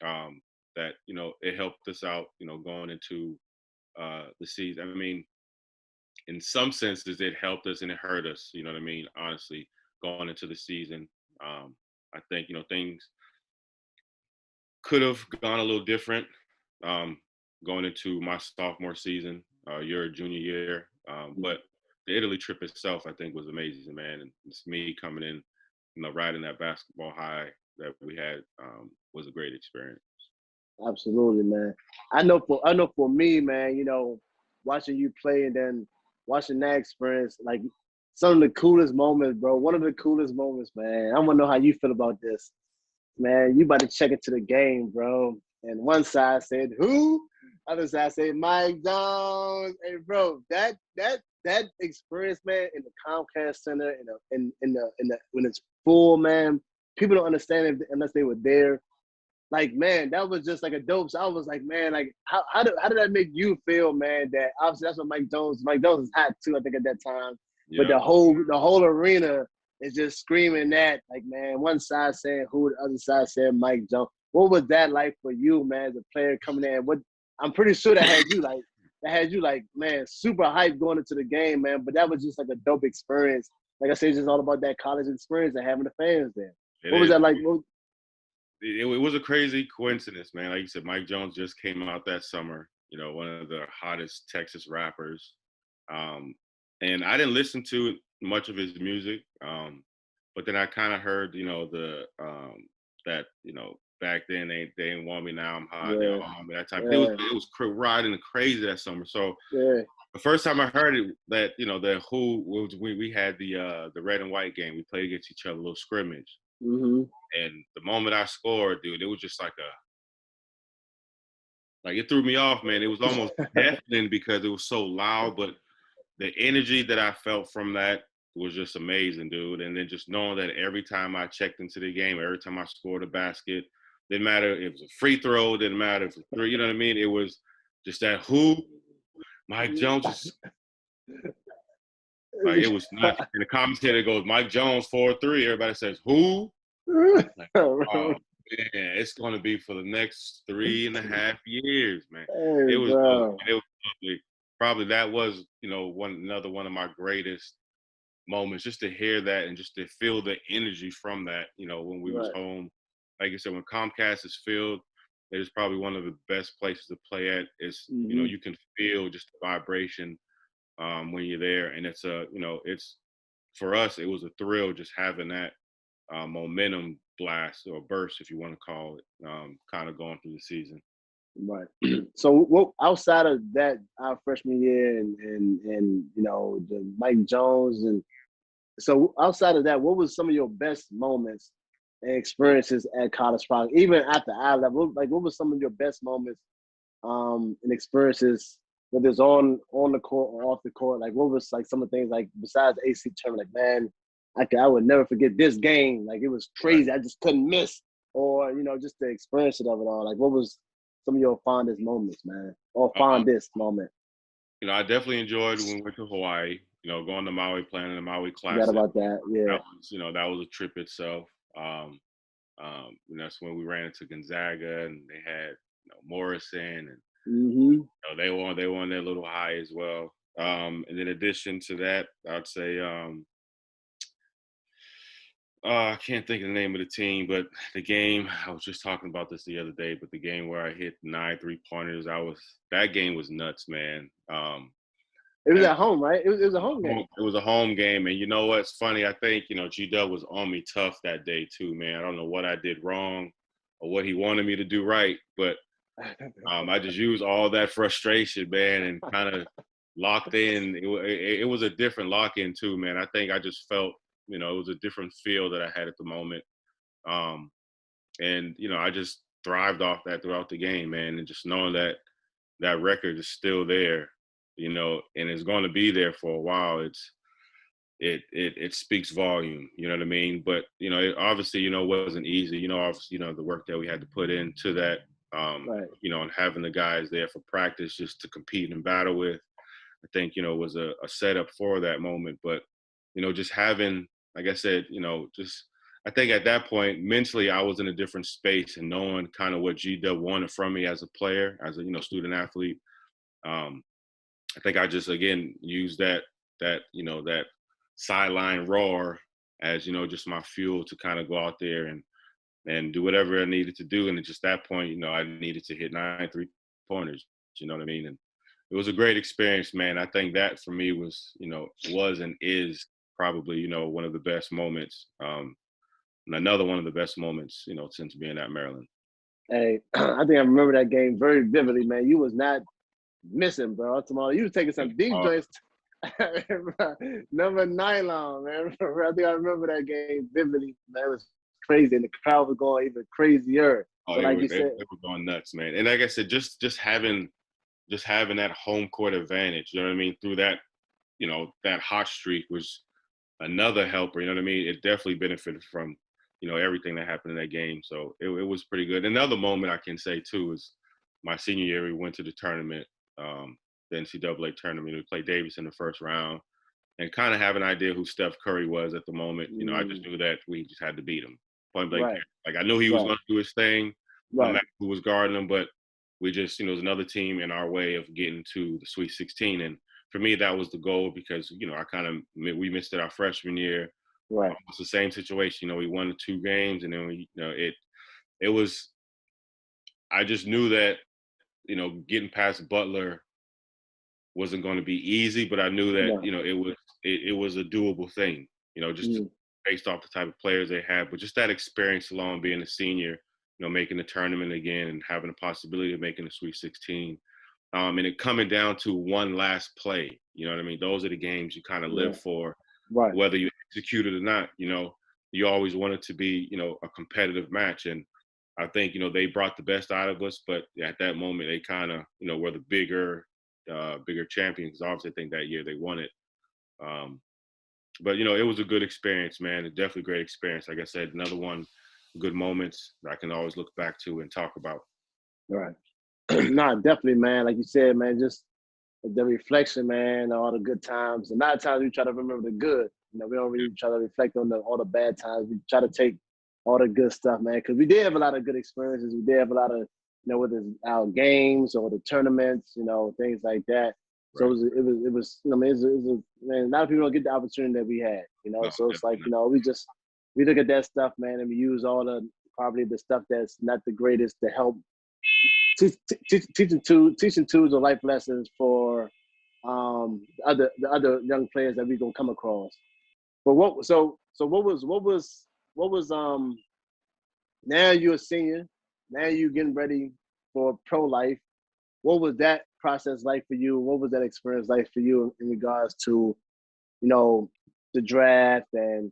S2: um, that it helped us out, going into the season. I mean, in some senses, it helped us and it hurt us. You know what I mean? Honestly, going into the season, I think things could have gone a little different um, going into my sophomore season, your junior year. But the Italy trip itself, I think, was amazing, man. And it's me coming in, riding that basketball high that we had was a great experience.
S1: Absolutely, man. I know for me, man, watching you play and then watching that experience, like some of the coolest moments, bro. One of the coolest moments, man. I want to know how you feel about this. Man, you about to check into the game, bro. And one side said who? Other side said Mike Jones. Hey, bro, that experience, man, in the Comcast Center, in the when it's full, man. People don't understand it unless they were there. Like, man, that was just like a dope. So I was like, man, like how did that make you feel, man? That obviously that's what Mike Jones is hot too, I think at that time. But
S2: Yeah.
S1: the whole arena is just screaming that, like, man, one side saying who, the other side saying Mike Jones. What was that like for you, man, as a player coming in? What I'm pretty sure that had you like, man, super hyped going into the game, man. But that was just like a dope experience. Like I said, it's just all about that college experience and having the fans there.
S2: It
S1: What was
S2: is.
S1: that like?
S2: It was a crazy coincidence, man. Like you said, Mike Jones just came out that summer. One of the hottest Texas rappers. Um, and I didn't listen to much of his music, but then I kind of heard, that back then they didn't want me, now I'm hot, they
S1: Yeah,
S2: all want me, that type.
S1: yeah,
S2: It was riding crazy that summer. So
S1: yeah.
S2: the first time I heard it, that the Who was, we had the red and white game. We played against each other, a little scrimmage.
S1: Mhm.
S2: And the moment I scored, dude, it was just like it threw me off, man. It was almost deafening because it was so loud, but the energy that I felt from that was just amazing, dude. And then just knowing that every time I checked into the game, every time I scored a basket, didn't matter if it was a free throw, didn't matter if it was three, you know what I mean? It was just that who Mike Jones is like, it was nuts. And the commentator goes, Mike Jones 4-3. Everybody says, who? Like, oh man, it's gonna be for the next 3.5 years, man.
S1: Hey,
S2: It was dope.
S1: bro.
S2: And it was probably that was, another one of my greatest moments, just to hear that and just to feel the energy from that, when we was
S1: Right.
S2: home. Like I said, when Comcast is filled, it is probably one of the best places to play at. It's,
S1: Mhm.
S2: you can feel just the vibration when you're there. And it's for us, it was a thrill just having that momentum blast or burst, if you want to call it, kind of going through the season.
S1: Right. So, what outside of that, our freshman year, and the Mike Jones, and so outside of that, what was some of your best moments and experiences at College Park, even at the eye level? Like, what was some of your best moments and experiences, whether it's on the court or off the court? Like, what was like some of the things, like besides the AC tournament? Like, man, I would never forget this game. Like, it was
S2: Right.
S1: crazy. I just couldn't miss, or just the experience of it all. Like, what was some of your fondest moments, man, or
S2: Um,
S1: fondest moment?
S2: I definitely enjoyed when we went to Hawaii. Going to Maui, playing in the Maui
S1: Forgot
S2: Classic.
S1: about that. Yeah.
S2: That was a trip itself. That's when we ran into Gonzaga, and they had Morrison, and
S1: Hmm.
S2: they were on their little high as well. And in addition to that, I'd say I can't think of the name of the team, but the game I was just talking about this the other day. But the game where I hit 9 3-pointers, that game was nuts, man.
S1: It was
S2: And
S1: at home, right? It was a home game.
S2: it was a home game, and you know what's funny? I think G Dub was on me tough that day too, man. I don't know what I did wrong or what he wanted me to do right, but I just used all that frustration, man, and kind of locked in. It was a different lock in too, man. I think I just felt, it was a different feel that I had at the moment. Um, and I just thrived off that throughout the game, man, and just knowing that that record is still there, and it's going to be there for a while. It speaks volume, you know what I mean? But it obviously, wasn't easy. Obviously, the work that we had to put into that,
S1: Right.
S2: and having the guys there for practice just to compete and battle with, I think, was a setup for that moment. But, just having, like I said, just I think at that point, mentally, I was in a different space, and knowing kind of what G Dub wanted from me as a player, as a, student athlete. Um, I think I just, again, used that sideline roar as, just my fuel to kind of go out there and do whatever I needed to do. And at just that point, I needed to hit 9 3-pointers, you know what I mean? And it was a great experience, man. I think that for me was and is probably, one of the best moments. And another one of the best moments, since being at Maryland.
S1: Hey, I think I remember that game very vividly, man. You was not missing, bro. Tomorrow, you was taking some deep joints. Number nylon, man. I think I remember that game vividly. Man, it was crazy, and the crowd was going even crazier.
S2: Oh,
S1: So, like you
S2: they
S1: said,
S2: were going nuts, man. And like I said, just having that home court advantage, you know what I mean, through that, that hot streak was another helper, you know what I mean? It definitely benefited from, everything that happened in that game. So it was pretty good. Another moment I can say too is my senior year, we went to the tournament, the NCAA tournament. We played Davis in the first round, and kind of have an idea who Steph Curry was at the moment. I just knew that we just had to beat him. Point blank.
S1: right,
S2: Like I knew he was
S1: right,
S2: going to do his thing, no
S1: right,
S2: matter who was guarding him, but we just, it was another team in our way of getting to the Sweet 16. And for me, that was the goal because, we missed it our freshman year.
S1: right.
S2: It's the same situation. We won the 2 games, and then it was, I just knew that, getting past Butler wasn't going to be easy, but I knew that,
S1: No.
S2: it was a doable thing, just
S1: Mm,
S2: based off the type of players they had, but just that experience alone, being a senior, making the tournament again and having a possibility of making the Sweet 16. And it coming down to one last play, you know what I mean? Those are the games you kind of live
S1: yeah.
S2: for,
S1: Right.
S2: whether you execute it or not. You always want it to be, a competitive match. And I think, they brought the best out of us, but at that moment, they kind of, were the bigger champions. Obviously, I think that year they won it. Um, but it was a good experience, man. Definitely a great experience. Like I said, another one, good moments that I can always look back to and talk about.
S1: Right. Nah, definitely, man. Like you said, man, just the reflection, man, all the good times. A lot of times we try to remember the good. We don't really try to reflect on all the bad times. We try to take all the good stuff, man, because we did have a lot of good experiences. We did have a lot of, whether it's our games or the tournaments, things like that. So
S2: Right.
S1: it was, I mean, man, a lot of people don't get the opportunity that we had,
S2: No,
S1: So it's like,
S2: definitely
S1: we look at that stuff, man, and we use all probably the stuff that's not the greatest to help teaching tools or life lessons for the other young players that we gonna come across. But what was now you're a senior, now you getting ready for pro life. What was that process like for you? What was that experience like for you in regards to you know the draft and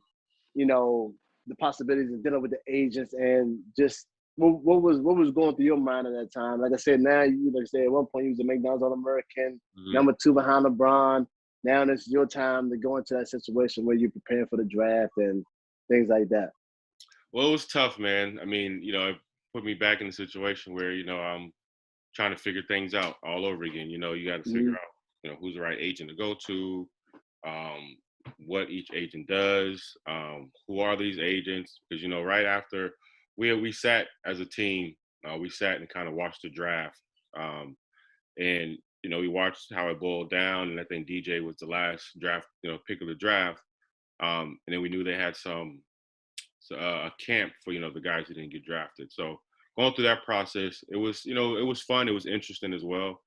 S1: the possibilities of dealing with the agents and just what was going through your mind at that time? Like I said, now you like I said at one point you was a McDonald's All American,
S2: Mhm.
S1: number 2 behind LeBron. Now it's your time to go into that situation where you're preparing for the draft and things like that.
S2: Well, it was tough, man. I mean, it put me back in a situation where, I'm trying to figure things out all over again. You got to figure
S1: Mm-hmm.
S2: out who's the right agent to go to, what each agent does, who are these agents? Because right after we sat as a team, we sat and kind of watched the draft, and we watched how it boiled down, and I think DJ was the last draft pick of the draft, and then we knew they had a camp for the guys who didn't get drafted. So going through that process, it was it was fun, it was interesting as well,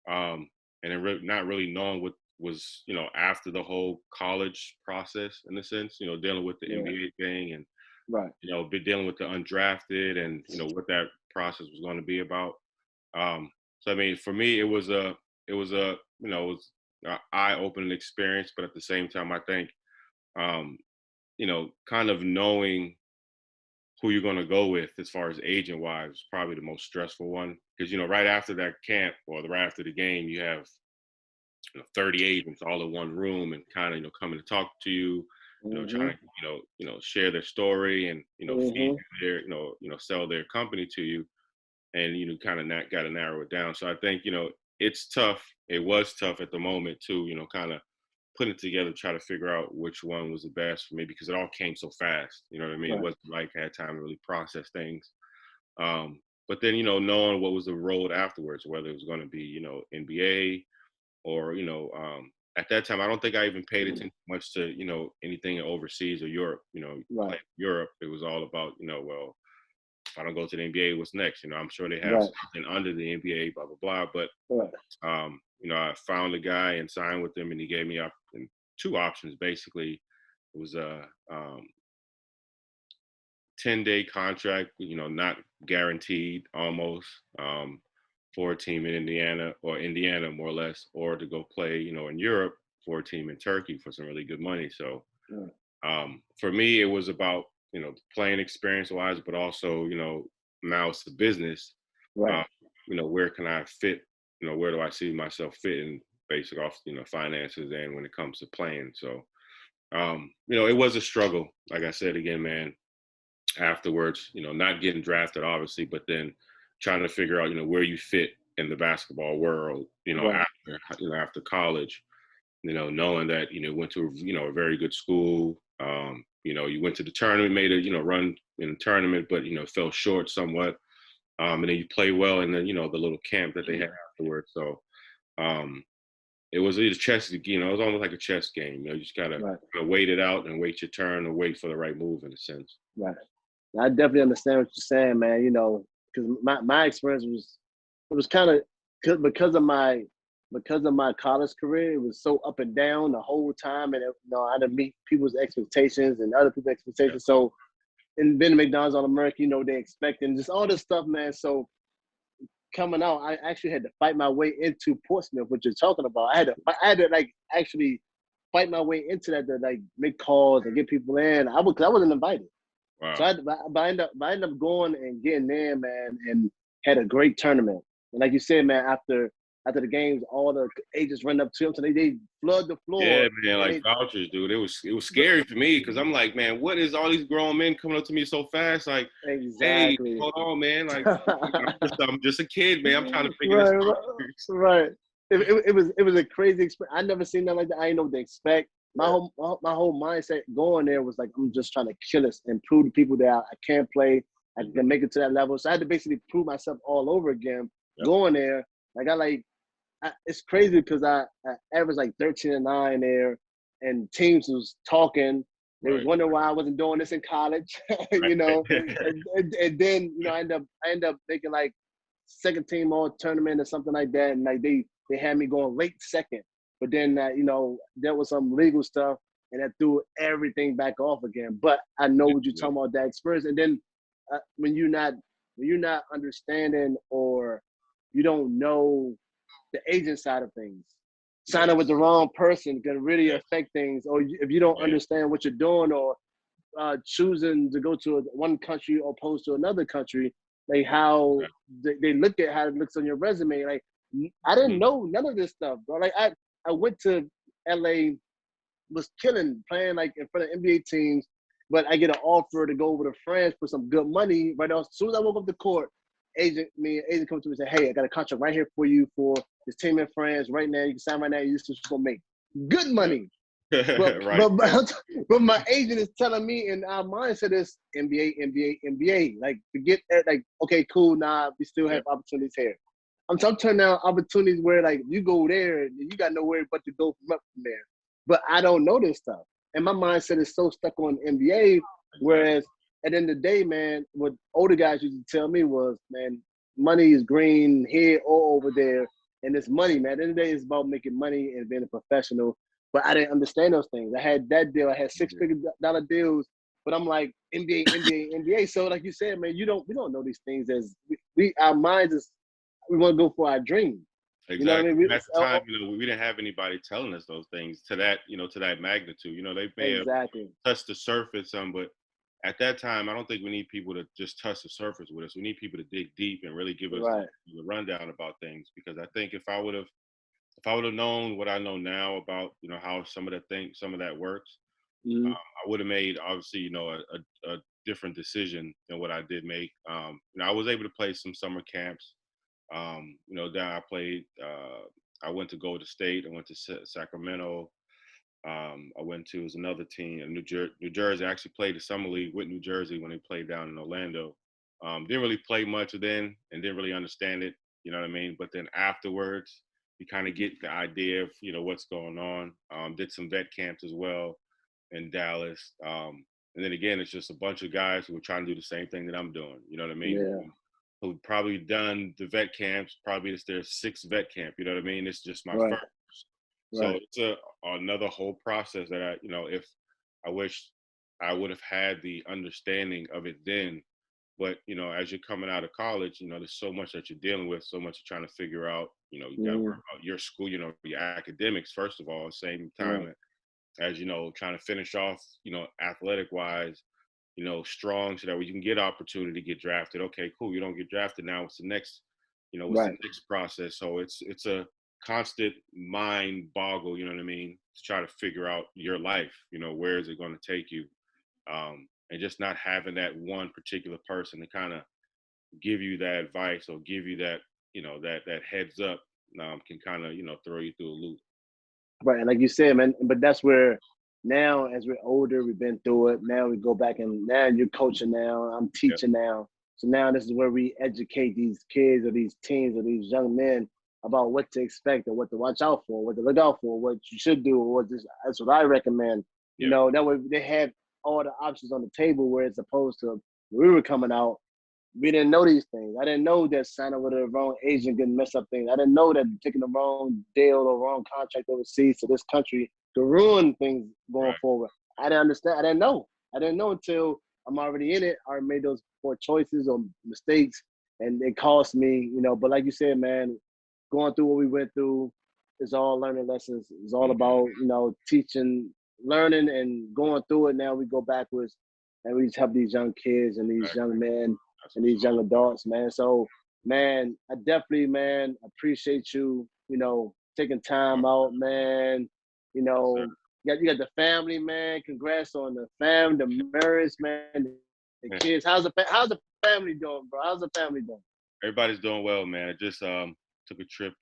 S2: and then not really knowing what was after the whole college process in a sense, dealing with the NBA thing, and
S1: right,
S2: be dealing with the undrafted, and what that process was going to be about. So I mean, for me, it was an eye-opening experience, but at the same time, I think um, kind of knowing who you're going to go with as far as agent wise is probably the most stressful one, because right after that camp, or right after the game, you have 30 agents all in one room, and kind of coming to talk to you, trying to share their story, and feed their sell their company to you, and kind of not got to narrow it down. So I think it's tough. It was tough at the moment too, kind of putting it together, try to figure out which one was the best for me, because it all came so fast. You know what I mean? Right. It wasn't like I had time to really process things. But then knowing what was the road afterwards, whether it was going to be NBA, or at that time, I don't think I even paid attention much to anything overseas or Europe.
S1: right.
S2: Europe, it was all about well, if I don't go to the NBA, what's next? I'm sure they have something under the NBA, blah blah blah. But I found a guy and signed with him, and he gave me two options basically. It was a 10-day contract, not guaranteed, almost, for a team in Indiana more or less, or to go play in Europe for a team in Turkey for some really good money. So for me, it was about playing experience wise, but also now it's the business.
S1: Right.
S2: Where can I fit? Where do I see myself fitting, based off finances, and when it comes to playing. So it was a struggle, like I said again, man. Afterwards, not getting drafted, obviously, but then trying to figure out where you fit in the basketball world, after college, knowing that went to a very good school. You went to the tournament, made a run in the tournament, but fell short somewhat. And then you play well in the the little camp that they had afterwards. So it was a chess, it was almost like a chess game. You just gotta wait it out and wait your turn, or wait for the right move, in a sense.
S1: Right. I definitely understand what you're saying, man. Because my experience was kind of because of my college career. It was so up and down the whole time, and I had to meet people's expectations and other people's expectations. So, and being McDonald's All American, they expecting just all this stuff, man. So coming out, I actually had to fight my way into Portsmouth, which you're talking about. I had to like actually fight my way into that, to like make calls and get people in. I wasn't invited. Wow. So I ended up going and getting there, man, and had a great tournament. And like you said, man, after the games, all the agents run up to him, so they flood the floor.
S2: Yeah, man, like vouchers, dude. It was scary for me, because I'm like, man, what is all these grown men coming up to me so fast? Like,
S1: exactly.
S2: Hey, hold on, man. Like, I'm just a kid, man. I'm trying to figure this out.
S1: Right. It was a crazy experience. I never seen that like that. I didn't know what to expect. My whole mindset going there was like, I'm just trying to kill us and prove to people that I can play, I can make it to that level. So I had to basically prove myself all over again. Going there, it's crazy, because I averaged like 13-9 there, and teams was talking. They was wondering why I wasn't doing this in college, and then I end up making like second team all tournament or something like that, and like they had me going late second. But then there was some legal stuff, and that threw everything back off again. But I know what you're talking about, that experience. And then when you're not understanding, or you don't know the agent side of things, signing with the wrong person can really affect things. Or if you don't understand what you're doing, or choosing to go to one country opposed to another country, like how they look at how it looks on your resume. Like, I didn't know none of this stuff, bro. Like I went to LA, was killing, playing like in front of NBA teams, but I get an offer to go over to France for some good money. Right now, as soon as I woke up the court, agent comes to me and say, "Hey, I got a contract right here for you for This team and friends. Right now, you can sign right now. You're just gonna make good money. But,
S2: Right.
S1: but my agent is telling me, and our mindset is NBA, NBA, NBA. Like forget that. Like okay, cool. Nah, we still have opportunities here. I'm turning down opportunities where like you go there and you got nowhere but to go from up from there. But I don't know this stuff, and my mindset is so stuck on NBA. Whereas at the end of the day, man, what older guys used to tell me was, man, money is green here or over there, and it's money, man. At the end of the day, it's about making money and being a professional. But I didn't understand those things. I had that deal. I had $6-figure deals. But I'm like NBA, NBA, NBA. So like you said, man, we don't know these things as we our minds is we want to go for our dream.
S2: Exactly.
S1: You know what I mean?
S2: At the time, we didn't have anybody telling us those things to that, to that magnitude. They may have touched the surface some, but at that time, I don't think we need people to just touch the surface with us. We need people to dig deep and really give us the rundown about things. Because I think if I would have known what I know now about, how some of that works, I would have made obviously, a different decision than what I did make. I was able to play some summer camps. Then I played. I went to Golden State. I went to Sacramento. I went to another team in New Jersey. I actually played the summer league with New Jersey when they played down in Orlando. Didn't really play much then, and didn't really understand it. You know what I mean? But then afterwards, you kind of get the idea of what's going on. Did some vet camps as well in Dallas. And then again, it's just a bunch of guys who are trying to do the same thing that I'm doing. You know what I mean?
S1: Yeah.
S2: Who've probably done the vet camps. Probably it's their 6th vet camp. You know what I mean? It's just my first. So it's another whole process that if I wish I would have had the understanding of it then. But, as you're coming out of college, there's so much that you're dealing with, so much you're trying to figure out. You got to worry about your school, your academics, first of all, same time as, trying to finish off, athletic wise, strong so that you can get opportunity to get drafted. Okay, cool. You don't get drafted now. What's the next, what's the next process? So it's a constant mind boggle, you know what I mean, to try to figure out your life, where is it going to take you? And just not having that one particular person to kind of give you that advice or give you that, that heads up can kind of, throw you through a loop.
S1: Right. And like you said, man, but that's where now as we're older, we've been through it. Now we go back and now you're coaching now, I'm teaching now. So now this is where we educate these kids or these teens or these young men about what to expect or what to watch out for, what to look out for, what you should do, or that's what I recommend. That way they have all the options on the table, where it's opposed to when we were coming out, we didn't know these things. I didn't know that signing with the wrong agent could mess up things. I didn't know that taking the wrong deal or wrong contract overseas to this country could ruin things going forward. I didn't understand. I didn't know. I didn't know until I'm already in it. I already made those poor choices or mistakes, and it cost me, But like you said, man, going through what we went through, it's all learning lessons. It's all about, teaching, learning, and going through it. Now we go backwards, and we just help these young kids and these young men and these young adults, man. So, man, I definitely, man, appreciate you, taking time out, man. You got the family, man. Congrats on the family, the marriage, man, the kids. How's the family doing, bro? How's the family doing?
S2: Everybody's doing well, man. I just took a trip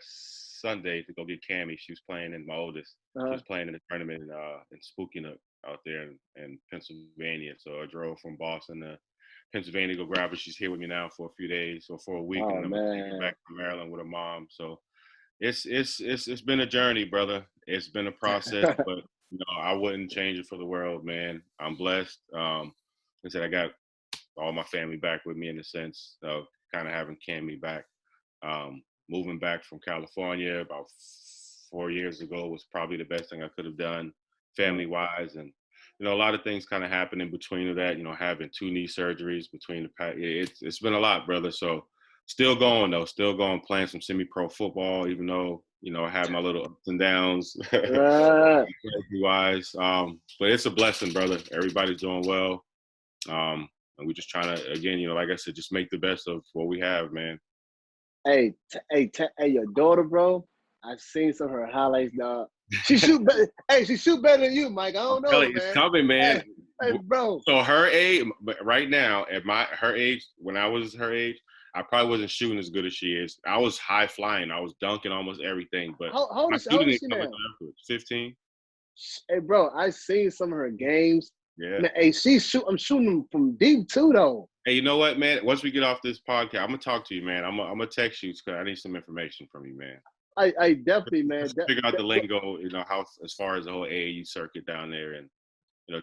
S2: Sunday to go get Cammie. She was playing in my oldest. She was playing in a tournament in Spooky out there in Pennsylvania. So I drove from Boston to Pennsylvania to go grab her. She's here with me now for a few days or for a week, and I'm gonna take her back to Maryland with her mom. So it's been a journey, brother. It's been a process, but I wouldn't change it for the world, man. I'm blessed. I said I got all my family back with me in a sense of kind of having Cammie back. Moving back from California about 4 years ago was probably the best thing I could have done family-wise. And, a lot of things kind of happened in between of that, having 2 knee surgeries between it's been a lot, brother. So still going, playing some semi-pro football, even though, I had my little ups and downs wise. But it's a blessing, brother. Everybody's doing well. And we're just trying to, again, like I said, just make the best of what we have, man.
S1: Hey, your daughter, bro. I've seen some of her highlights, dog. She shoot better. Hey, she shoot better than you, Mike. I don't know, man.
S2: It's coming, man.
S1: Hey, bro.
S2: So her age, right now, her age, when I was her age, I probably wasn't shooting as good as she is. I was high flying. I was dunking almost everything, but
S1: How old
S2: my
S1: is
S2: shooting didn't
S1: she
S2: come
S1: now?
S2: until afterwards. 15.
S1: Hey, bro, I seen some of her games.
S2: Yeah.
S1: Man, hey, I'm shooting from deep too, though.
S2: Hey, you know what, man? Once we get off this podcast, I'm gonna talk to you, man. I'm gonna text you because I need some information from you, man.
S1: I definitely, man.
S2: Let's figure out the lingo, how as far as the whole AAU circuit down there, and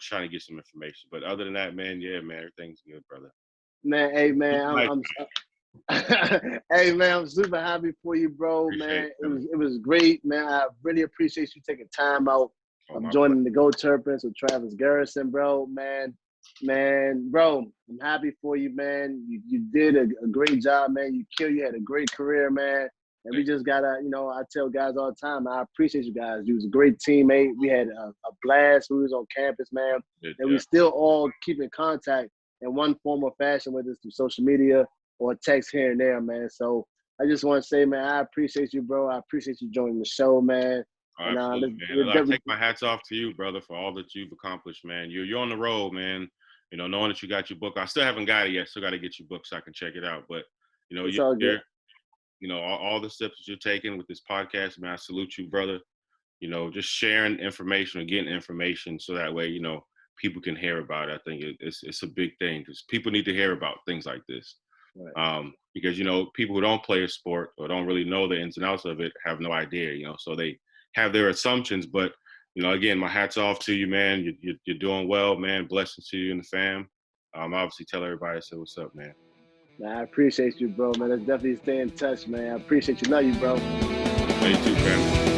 S2: trying to get some information. But other than that, man, yeah, man, everything's good, brother.
S1: Man, hey, man,
S2: Nice.
S1: hey, man, I'm super happy for you, bro, man. It was great, man. I really appreciate you taking time out of joining the Go Terrapins with Travis Garrison, bro, man, bro. I'm happy for you, man. You did a great job, man. You had a great career, man. And we just gotta, I tell guys all the time, I appreciate you guys. You was a great teammate. We had a blast. We was on campus, man, and we still all keep in contact in one form or fashion, whether it's through social media or text here and there, man. So I just want to say, man, I appreciate you, bro. I appreciate you joining the show, man.
S2: Absolutely, man. I take my hats off to you, brother, for all that you've accomplished, man. You're on the road, man. Knowing that you got your book. I still haven't got it yet. Still got to get your book so I can check it out. But
S1: it's all good.
S2: All the steps that you're taking with this podcast, man. I salute you, brother. Just sharing information or getting information so that way, people can hear about it. I think it's a big thing because people need to hear about things like this. Right. Because people who don't play a sport or don't really know the ins and outs of it have no idea. So they have their assumptions. But again, my hat's off to you, man. You're doing well, man. Blessings to you and the fam. Obviously, tell everybody. So what's up, man?
S1: I appreciate you, bro, man. Let's definitely stay in touch, man. I appreciate you. Love you, bro.
S2: Love you too, fam.